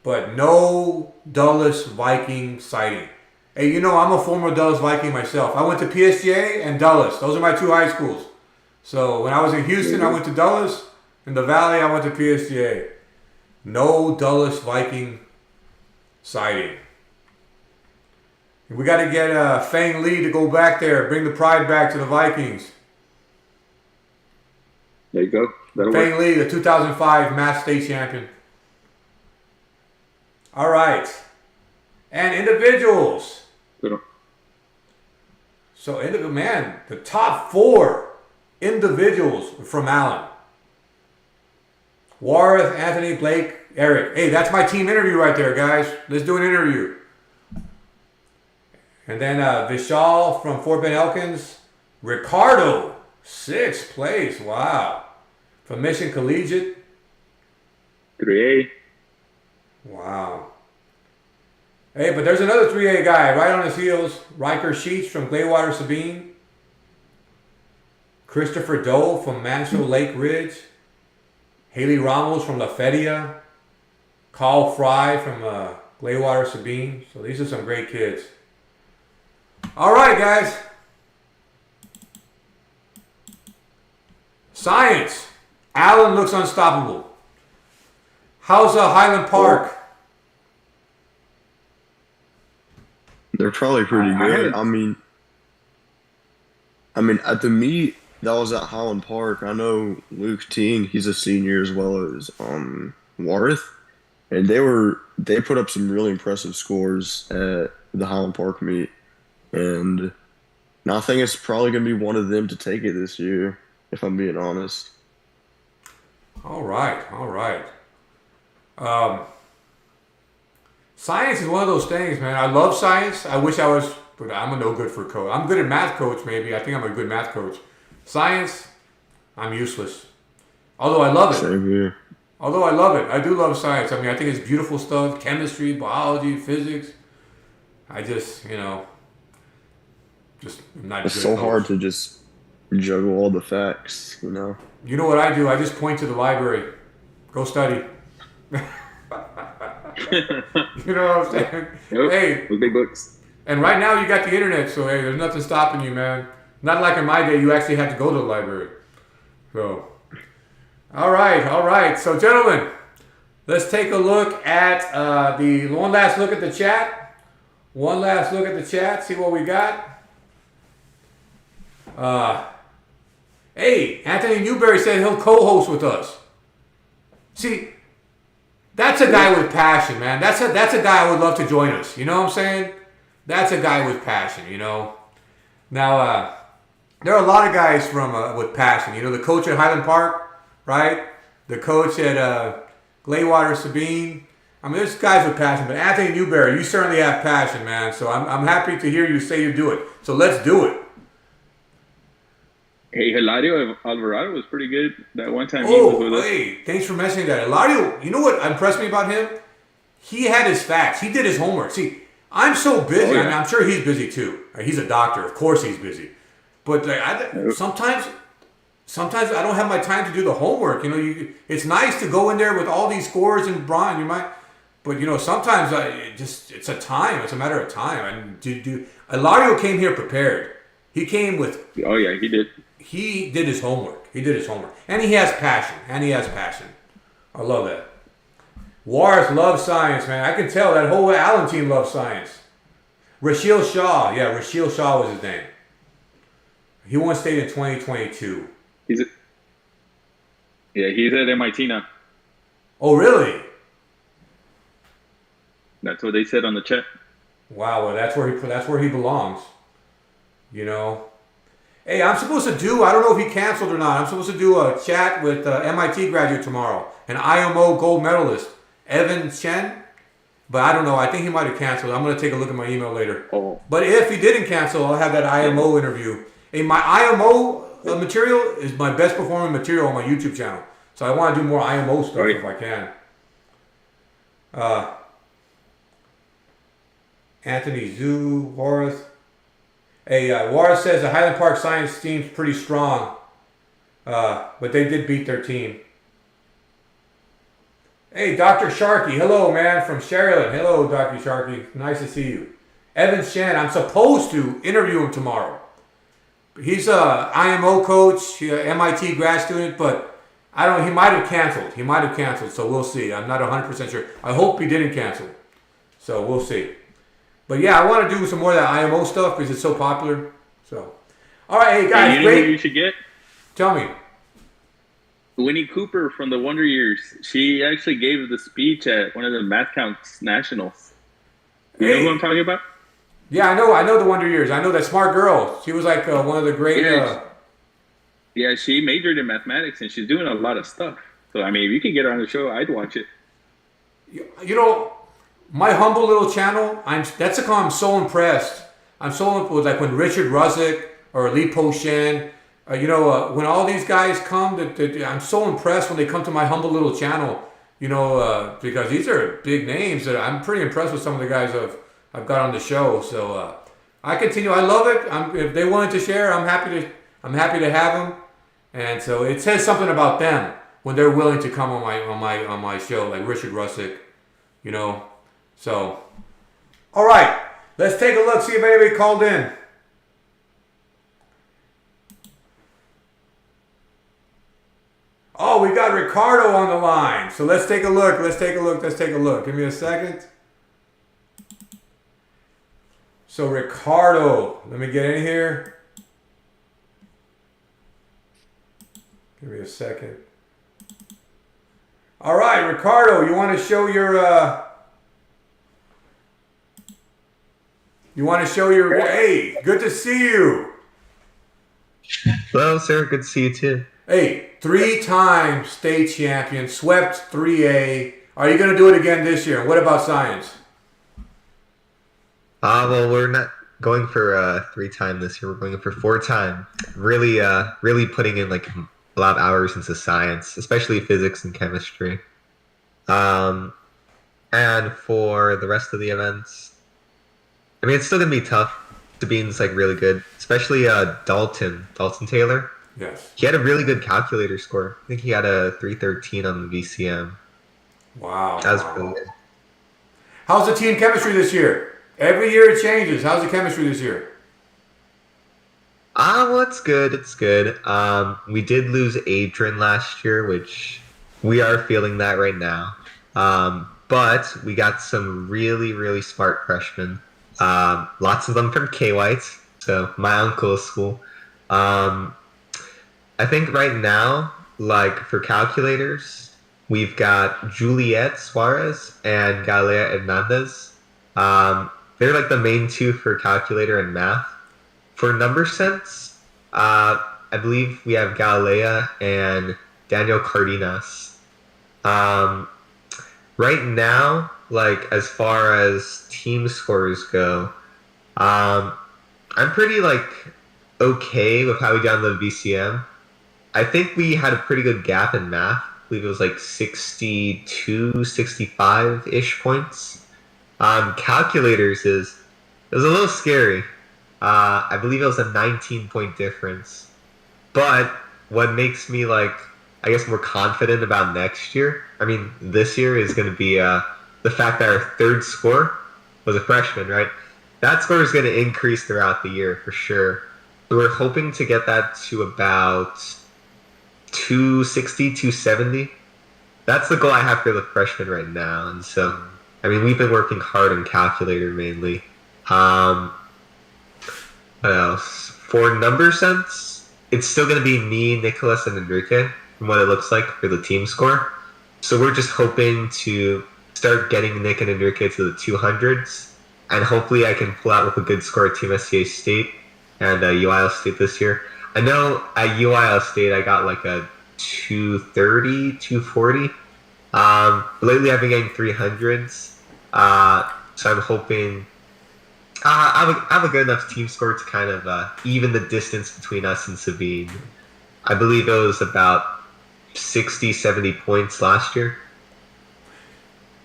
but no Dulles Viking sighting. Hey, you know I'm a former Dulles Viking myself. I went to PSGA and Dulles. Those are my two high schools. So when I was in Houston, I went to Dulles. In the Valley, I went to PSGA. No Dulles Viking sighting. We got to get Fang Lee to go back there, bring the pride back to the Vikings. There you go. That'll Fang work. Lee, the 2005 Mass State champion. All right. And individuals. Good. So, man, the top 4 individuals from Allen. Warith, Anthony, Blake, Eric. Hey, that's my team interview right there, guys. Let's do an interview. And then Vishal from Fort Bend Elkins. Ricardo, 6th place. Wow. From Mission Collegiate. 3A. Wow. Hey, but there's another 3A guy right on his heels. Riker Sheets from Glaywater Sabine. Christopher Dole from Mansfield Lake Ridge. Haley Ramos from La Feria. Carl Fry from Glaywater Sabine. So these are some great kids. All right, guys. Science. Allen looks unstoppable. How's Highland Park? They're probably pretty good. I mean, at the meet that was at Highland Park, I know Luke Teen, he's a senior as well as Warith, and they put up some really impressive scores at the Highland Park meet, and I think it's probably going to be one of them to take it this year, if I'm being honest. All right. Science is one of those things, man. I love science. I wish I was, but I'm a no good for coach. I'm good at math coach, maybe. I think I'm a good math coach. Science, I'm useless. Although I love it. Same here. Although I love it. I do love science. I mean, I think it's beautiful stuff. Chemistry, biology, physics. I just, I'm not It's good so at those. hard to just juggle all the facts, you know? You know what I do? I just point to the library. Go study. You know what I'm saying? Yep. Hey, With big books. and right now you got the internet, so hey, there's nothing stopping you, man. Not like in my day, you actually had to go to the library. So, all right. So, gentlemen, let's take a look at one last look at the chat. One last look at the chat, see what we got. Hey, Anthony Newberry said he'll co-host with us. See, that's a guy with passion, man. That's a guy I would love to join us. You know what I'm saying? That's a guy with passion, you know. Now, there are a lot of guys from with passion. You know, the coach at Highland Park, right? The coach at Glaywater Sabine. I mean, there's guys with passion. But Anthony Newberry, you certainly have passion, man. So I'm happy to hear you say you do it. So let's do it. Hey, Hilario Alvarado was pretty good that one time he was with Oh, us. hey, thanks for mentioning that. Eladio, you know what impressed me about him? He had his facts. He did his homework. See, I'm so Oh busy. I mean, yeah. I'm sure he's busy too. He's a doctor. Of course he's busy. But like, sometimes I don't have my time to do the homework. It's nice to go in there with all these scores and Brian. You might, but sometimes it's a time. It's a matter of time. And Eladio came here prepared. He came with Oh yeah, he did. he did his homework. He did his homework, and he has passion. I love that. Warris loves science, man. I can tell that whole Allen team loves science. Rasheal Shaw, yeah, Rasheal Shaw was his name. He won state in 2022. He's yeah, he's at MIT now. Oh, really? That's what they said on the chat. Wow, well, that's where he belongs. You know. Hey, I'm supposed to do. I don't know if he canceled or not. I'm supposed to do a chat with MIT graduate tomorrow, an IMO gold medalist, Evan Chen. But I don't know. I think he might have canceled. I'm going to take a look at my email later. Oh, But if he didn't cancel, I'll have that IMO interview. Hey, my IMO material is my best performing material on my YouTube channel. So I want to do more IMO stuff right. if I can. Uh, Anthony Zhu, Horace. Hey, Juarez says the Highland Park Science team's pretty strong, but they did beat their team. Hey, Dr. Sharkey, hello, man, from Sherilyn. Hello, Dr. Sharkey. Nice to see you. Evan Shen, I'm supposed to interview him tomorrow. He's a IMO coach, MIT grad student, but I don't. He might have canceled. So we'll see. I'm not 100% sure. I hope he didn't cancel. So we'll see. But yeah, I want to do some more of that IMO stuff because it's so popular. So, all right, hey guys, Hey, you know who great. you should get? Tell me. Winnie Cooper from the Wonder Years. She actually gave the speech at one of the Math Counts Nationals. You know who I'm talking about? Yeah, I know. I know the Wonder Years. I know that smart girl. She was like one of the great. Yeah, yeah, she majored in mathematics and she's doing a lot of stuff. So I mean, if you can get her on the show, I'd watch it. You know, my humble little channel. I'm so impressed. I'm so impressed with like when Richard Ruzick or Li Po Shen. When all these guys come, I'm so impressed when they come to my humble little channel. Because these are big names. That I'm pretty impressed with some of the guys I've got on the show. So I continue. I love it. If they wanted to share, I'm happy to have them. And so it says something about them when they're willing to come on my show, like Richard Rusick. So all right, let's take a look. See if anybody called in. Oh, we got Ricardo on the line. So let's take a look. Give me a second. So Ricardo, let me get in here. Give me a second. All right, Ricardo, you want to show your hey, good to see you. Hello, sir. Good to see you too. Hey, 3-time state champion, swept 3A. Are you going to do it again this year? What about science? Well, we're not going for 3-time this year. We're going for 4-time. Really putting in like a lot of hours into science, especially physics and chemistry. And for the rest of the events, I mean, it's still gonna be tough. Sabine's like really good, especially Dalton Taylor. Yes. He had a really good calculator score. I think he had a 313 on the VCM. Wow. That was really good. How's the team chemistry this year? Every year it changes. How's the chemistry this year? Well, it's good. It's good. We did lose Adrian last year, which we are feeling that right now. But we got some really, really smart freshmen. Lots of them from K-White, so my uncle's school. I think right now, like for calculators, we've got Juliet Suarez and Galea Hernandez. They're like the main two for calculator and math. For number sense, I believe we have Galilea and Daniel Cardenas. Right now, like as far as team scores go, I'm pretty like okay with how we did on the VCM. I think we had a pretty good gap in math. I believe it was like 62, 65-ish points. Calculators it was a little scary. I believe it was a 19-point difference. But what makes me I guess more confident about next year, I mean this year, is going to be the fact that our third score was a freshman, right? That score is going to increase throughout the year for sure. So we're hoping to get that to about 260, 270. That's the goal I have for the freshman right now. And so, I mean, we've been working hard on calculator mainly. What else? For number sense, it's still going to be me, Nicholas, and Enrique from what it looks like for the team score. So we're just hoping to start getting Nick and Enrique to the 200s. And hopefully I can pull out with a good score at Team SCA State and UIL State this year. I know at UIL State I got like a 230, 240. Lately I've been getting 300s. So I'm hoping I have a good enough team score to kind of even the distance between us and Sabine. I believe it was about 60, 70 points last year.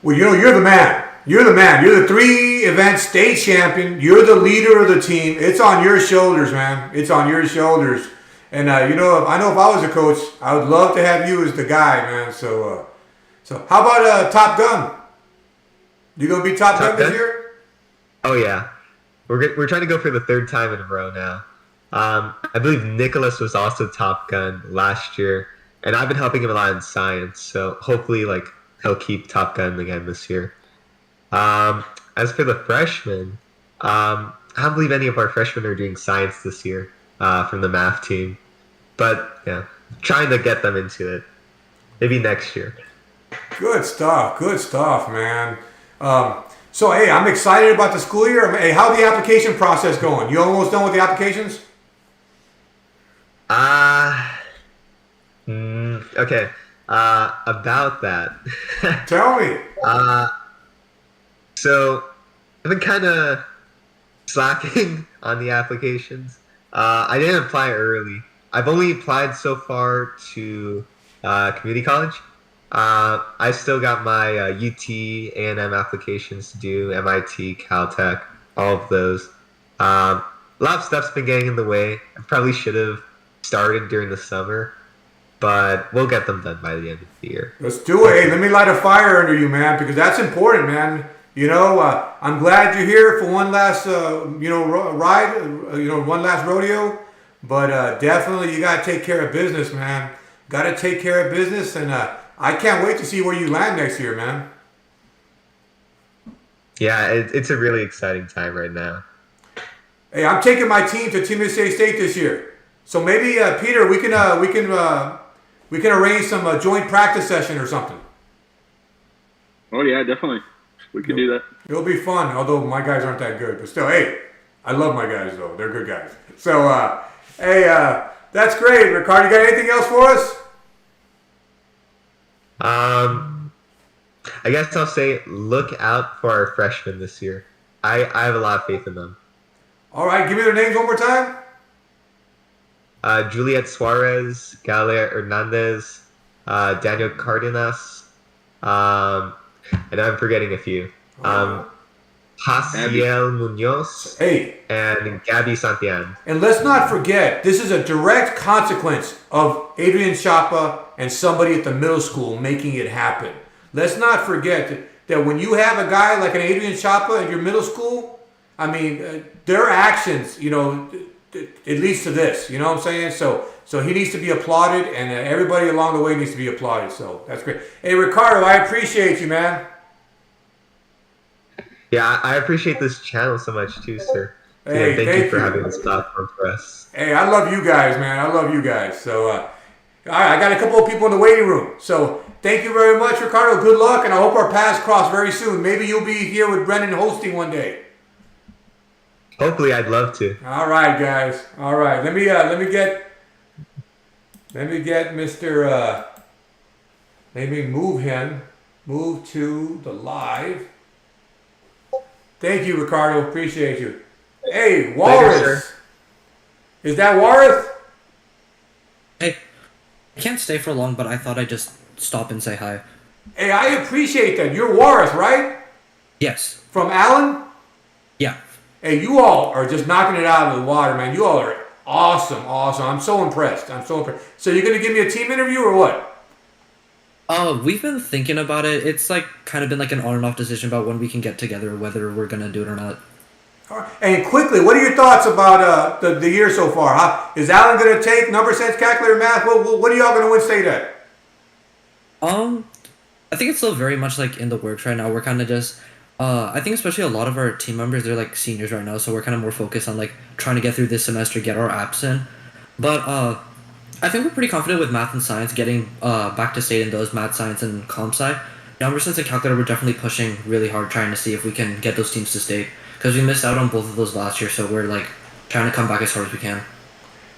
Well, you're the man. You're the man. You're the 3-event state champion. You're the leader of the team. It's on your shoulders, man. It's on your shoulders. And I know if I was a coach, I would love to have you as the guy, man. So how about Top Gun? You gonna be Top Gun this year? Oh yeah, we're trying to go for the third time in a row now. I believe Nicholas was also Top Gun last year, and I've been helping him a lot in science. So hopefully, he'll keep Top Gun again this year. As for the freshmen, I don't believe any of our freshmen are doing science this year from the math team. But yeah, trying to get them into it. Maybe next year. Good stuff, man. So hey, I'm excited about the school year. Hey, how's the application process going? You almost done with the applications? Okay. About that. Tell me. So I've been kind of slacking on the applications. I didn't apply early. I've only applied so far to community college. I still got my UT, A&M applications to do, MIT, Caltech, all of those. A lot of stuff's been getting in the way. I probably should have started during the summer, but we'll get them done by the end of the year. Let's do it. Hey, let me light a fire under you, man, because that's important, man. I'm glad you're here for one last, ride, one last rodeo. But definitely you got to take care of business, man. Got to take care of business, and I can't wait to see where you land next year, man. Yeah, it's a really exciting time right now. Hey, I'm taking my team to Team SCA State this year, so maybe Peter, we can arrange some joint practice session or something. Oh yeah, definitely. We could do that. It'll be fun, although my guys aren't that good, but still, hey, I love my guys though. They're good guys. So, hey, that's great, Ricardo. You got anything else for us? I guess I'll say look out for our freshmen this year. I have a lot of faith in them. All right, give me their names one more time. Juliet Suarez, Galea Hernandez, Daniel Cardenas, and I'm forgetting a few. Jaciel Munoz, hey, and Gabby Santian. And let's not forget, this is a direct consequence of Adrian Chapa and somebody at the middle school making it happen. Let's not forget that when you have a guy like an Adrian Chapa at your middle school, I mean, their actions, it leads to this. You know what I'm saying? So he needs to be applauded, and everybody along the way needs to be applauded. So that's great. Hey, Ricardo, I appreciate you, man. Yeah, I appreciate this channel so much too, sir. Hey, thank you for having this platform for us. Hey, I love you guys, man. I love you guys. So, all right, I got a couple of people in the waiting room. So, thank you very much, Ricardo. Good luck, and I hope our paths cross very soon. Maybe you'll be here with Brendan hosting one day. Hopefully, I'd love to. All right, guys. All right, let me get Mr. Let me move to the live. Thank you, Ricardo. Appreciate you. Hey, Walrus. Is that Warith? Hey, I can't stay for long, but I thought I'd just stop and say hi. Hey, I appreciate that. You're Warith, right? Yes. From Allen? Yeah. Hey, you all are just knocking it out of the water, man. You all are awesome. I'm so impressed. So you're going to give me a team interview or what? We've been thinking about it. It's like kind of been like an on and off decision about when we can get together, whether we're gonna do it or not. All right. And quickly, what are your thoughts about the year so far? Is Allen going to take number sense, calculator, math? What are y'all going to win state at? I think it's still very much like in the works right now. We're kind of just, I think especially a lot of our team members, they're like seniors right now, so we're kind of more focused on like trying to get through this semester, get our apps in. But I think we're pretty confident with math and science getting back to state in those math, science, and comp sci. Number sense and calculator, we're definitely pushing really hard trying to see if we can get those teams to state because we missed out on both of those last year, so we're like trying to come back as hard as we can.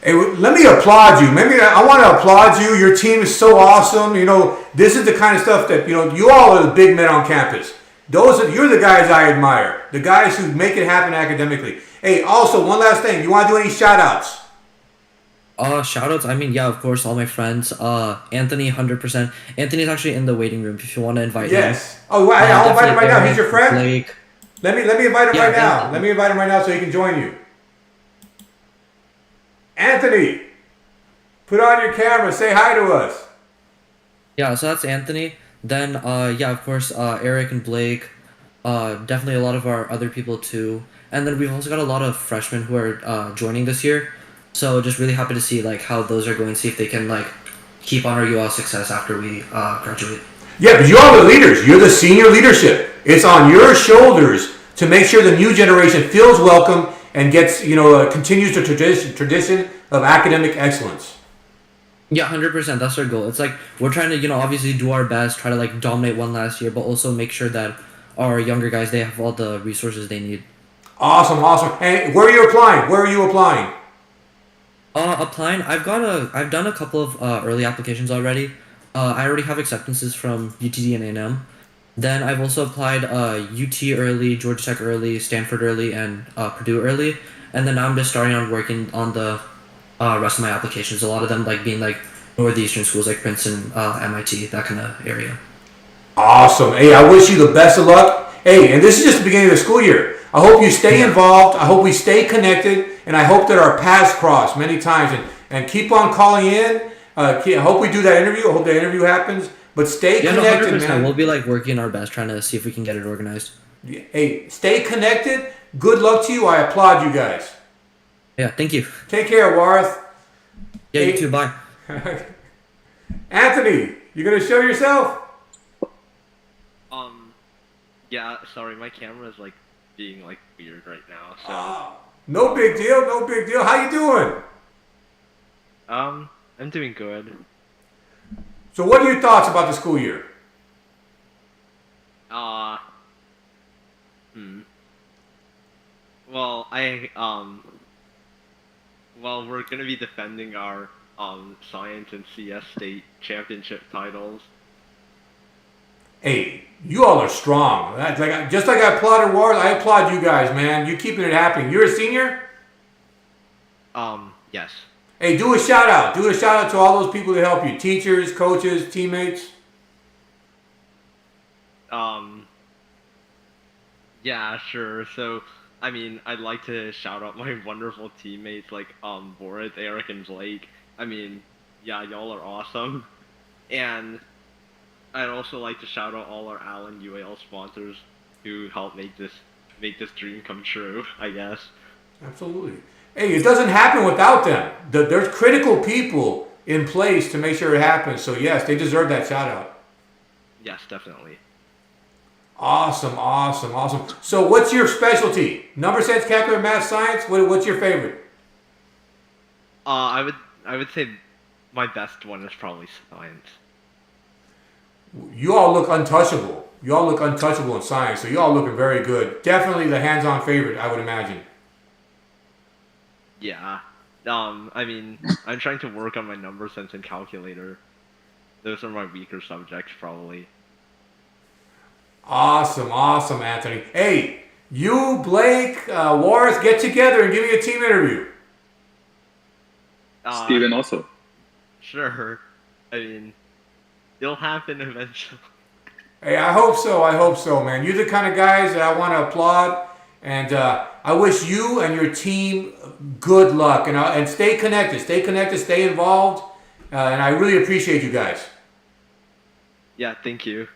Hey, let me applaud you. Maybe I want to applaud you. Your team is so awesome. You know, this is the kind of stuff that, you know, you all are the big men on campus. You're the guys I admire. The guys who make it happen academically. Hey, also, one last thing. You want to do any shout outs? Shout outs, I mean, yeah, of course, all my friends. Anthony, 100%. Anthony's actually in the waiting room if you want to invite him. Yes. Oh, I'll invite him right now. He's your friend? Blake. Let me invite him Yeah, right now. Anthony. Let me invite him right now so he can join you. Anthony, put on your camera. Say hi to us. Yeah, so that's Anthony. Then, yeah, of course, Eric and Blake. Definitely a lot of our other people too. And then we've also got a lot of freshmen who are joining this year. So just really happy to see like how those are going. See if they can like keep on our UIL success after we graduate. Yeah, but you are the leaders. You're the senior leadership. It's on your shoulders to make sure the new generation feels welcome and gets, you know, continues the tradition of academic excellence. Yeah, 100%. That's our goal. It's like we're trying to, you know, obviously do our best, try to like dominate one last year, but also make sure that our younger guys, they have all the resources they need. Awesome. And where are you applying? Applying, I've done a couple of early applications already. I already have acceptances from UTD and A&M. Then I've also applied UT early, Georgia Tech early, Stanford early, and Purdue early. And then now I'm just starting on working on the rest of my applications. A lot of them like being like northeastern schools like Princeton, MIT, that kind of area. Awesome. Hey, I wish you the best of luck. Hey, and this is just the beginning of the school year. I hope you stay involved. I hope we stay connected. And I hope that our paths cross many times. And keep on calling in. I hope we do that interview. I hope that interview happens. But stay connected, 100%. man. We'll be like working our best trying to see if we can get it organized. Hey, stay connected. Good luck to you. I applaud you guys. Yeah, thank you. Take care, Warith. Yeah, Hey. you too. Bye. Anthony, you going to show yourself? Yeah, sorry, my camera is like being like weird right now. So, No big deal. How you doing? I'm doing good. So what are your thoughts about the school year? Well, well, we're gonna be defending our science and CS state championship titles. Hey, you all are strong. Just like I applauded Warith, I applaud you guys, man. You're keeping it happening. You're a senior? Yes. Hey, do a shout out. Do a shout out to all those people that help you. Teachers, coaches, teammates. Yeah, sure. So, I mean, I'd like to shout out my wonderful teammates like Boris, Eric, and Blake. I mean, yeah, y'all are awesome. And I'd also like to shout out all our Allen UIL sponsors who helped make this dream come true, I guess. Absolutely. Hey, it doesn't happen without them. There's critical people in place to make sure it happens. So yes, they deserve that shout out. Yes, definitely. Awesome. So what's your specialty? Number sense, calculator, math, science? What's your favorite? I would say my best one is probably science. You all look untouchable. In science, so you all looking very good. Definitely the hands-on favorite, I would imagine. Yeah. I mean, I'm trying to work on my number sense and calculator. Those are my weaker subjects, probably. Awesome, Anthony. Hey, you, Blake, Warith, get together and give me a team interview. Steven also. Sure. I mean, it'll happen eventually. Hey, I hope so. I hope so, man. You're the kind of guys that I want to applaud, and I wish you and your team good luck. And stay connected. Stay connected. Stay involved. And I really appreciate you guys. Yeah, thank you.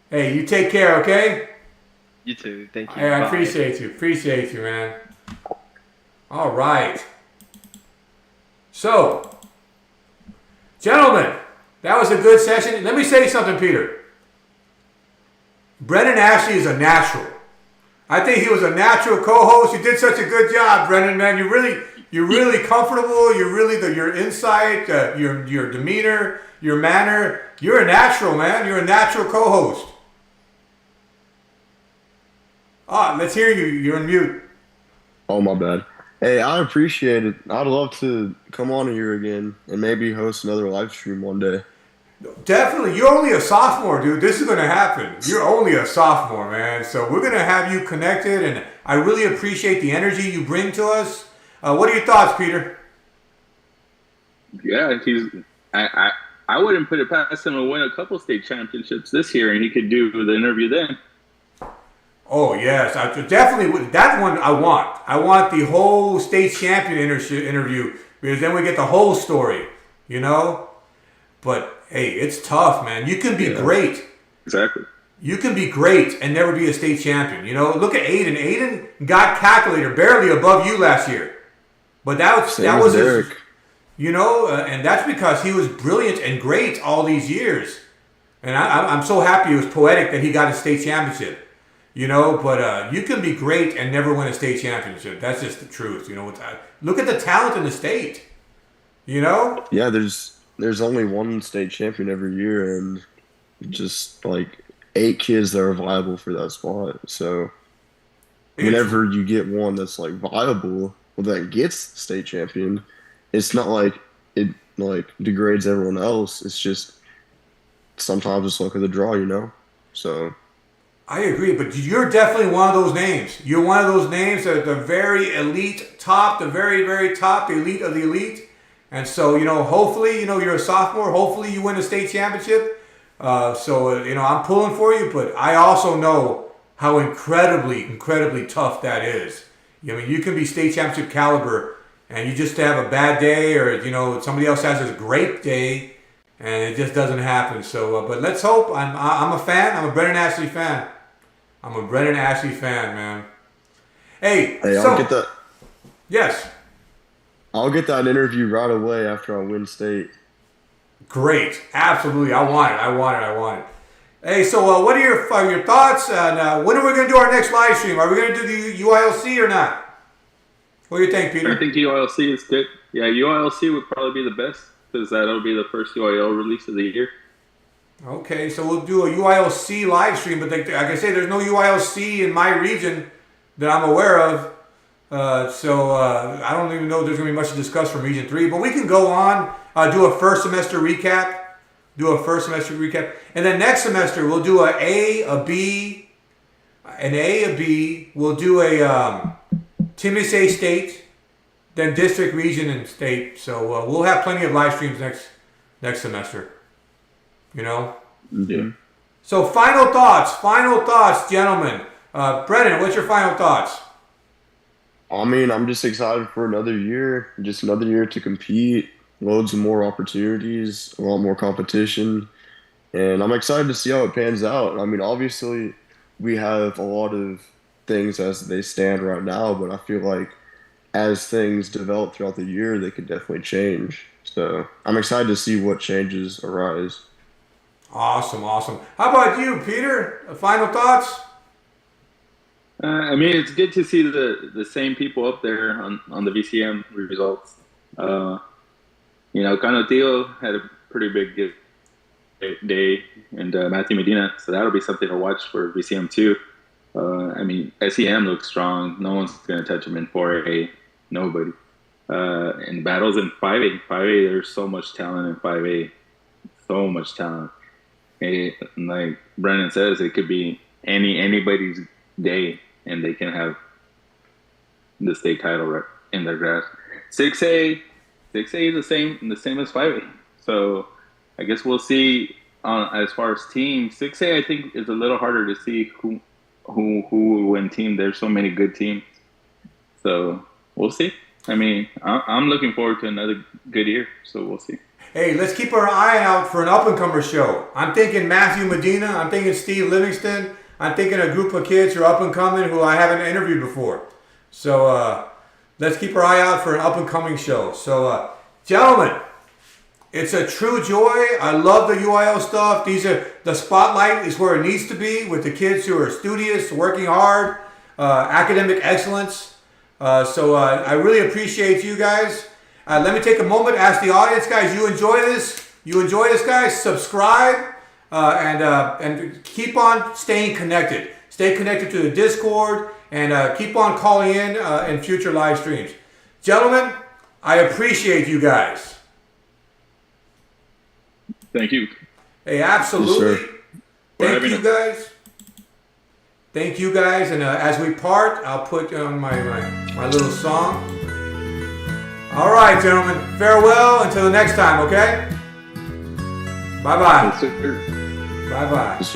Hey, you take care, okay? You too. Thank you. I Bye. appreciate you. Appreciate you, man. All right. So, gentlemen, that was a good session. Let me say something, Peter. Brendan Ashley is a natural. I think he was a natural co-host. You did such a good job, Brendan, man. You're really comfortable. You're really your insight, your demeanor, your manner. You're a natural, man. You're a natural co-host. Let's hear you. You're on mute. Oh, my bad. Hey, I appreciate it. I'd love to come on here again and maybe host another live stream one day. Definitely. You're only a sophomore, dude. This is going to happen. You're only a sophomore, man. So we're going to have you connected, and I really appreciate the energy you bring to us. What are your thoughts, Peter? Yeah, I wouldn't put it past him to win a couple state championships this year, and he could do the interview then. Oh, yes. Definitely. That one I want. I want the whole state champion interview, because then we get the whole story, you know? But, hey, it's tough, man. You can be great. Exactly. You can be great and never be a state champion. You know, look at Aiden. Aiden got calculator barely above you last year. But that was his, you know, and that's because he was brilliant and great all these years. And I'm so happy it was poetic that he got a state championship. You know, but you can be great and never win a state championship. That's just the truth. You know, look at the talent in the state. You know? Yeah, there's only one state champion every year, and just like 8 kids that are viable for that spot. So whenever you get one that's like viable, that gets state champion, it's not like it like degrades everyone else. It's just sometimes it's luck of the draw, you know? So I agree, but you're definitely one of those names. You're one of those names that are the very elite top, the very, very top, the elite of the elite. And so, you know, hopefully, you know, you're a sophomore. Hopefully you win a state championship. You know, I'm pulling for you, but I also know how incredibly, incredibly tough that is. I mean, you can be state championship caliber and you just have a bad day, or, you know, somebody else has a great day and it just doesn't happen. So, but let's hope. I'm a fan. I'm a Brendan Ashley fan. I'm a Brendan Ashley fan, man. Hey, I'll get that. Yes. I'll get that interview right away after I win state. Great. Absolutely. I want it. Hey, so what are your thoughts? And when are we going to do our next live stream? Are we going to do the UILC or not? What do you think, Peter? I think UILC is good. Yeah, UILC would probably be the best, because that'll be the first UIL release of the year. Okay, so we'll do a UILC live stream, but like I say, there's no UILC in my region that I'm aware of. So I don't even know if there's going to be much to discuss from Region 3, but we can go on, do a first semester recap. And then next semester, we'll do an A, a B. We'll do a Tennessee State, then district, region, and state. So we'll have plenty of live streams next semester. You know? Yeah. So final thoughts, gentlemen. Brennan, what's your final thoughts? I mean, I'm just excited for another year to compete, loads of more opportunities, a lot more competition, and I'm excited to see how it pans out. I mean, obviously, we have a lot of things as they stand right now, but I feel like as things develop throughout the year, they could definitely change. So I'm excited to see what changes arise. Awesome. How about you, Peter? Final thoughts? I mean, it's good to see the same people up there on the VCM results. You know, Canotillo had a pretty big day, and Matthew Medina, so that'll be something to watch for VCM too. I mean, SEM looks strong. No one's going to touch them in 4A. Nobody. In battles in 5A, there's so much talent in 5A. So much talent. And like Brennan says, it could be anybody's day, and they can have the state title right in their grasp. 6A, 6A is the same as 5A. So I guess we'll see. As far as team 6A, I think is a little harder to see who will win team. There's so many good teams, so we'll see. I mean, I'm looking forward to another good year, so we'll see. Hey, let's keep our eye out for an up-and-comer show. I'm thinking Matthew Medina. I'm thinking Steve Livingston. I'm thinking a group of kids who are up-and-coming who I haven't interviewed before. So let's keep our eye out for an up-and-coming show. So, gentlemen, it's a true joy. I love the UIL stuff. The spotlight is where it needs to be with the kids who are studious, working hard, academic excellence. So I really appreciate you guys. Let me take a moment, ask the audience, guys, you enjoy this? You enjoy this, guys? Subscribe and keep on staying connected. Stay connected to the Discord and keep on calling in future live streams. Gentlemen, I appreciate you guys. Thank you. Hey, absolutely. Yes, Thank you, guys. Thank you, guys. And as we part, I'll put on my little song. All right, gentlemen. Farewell until the next time, okay? Bye-bye. Yes, sir. Bye-bye.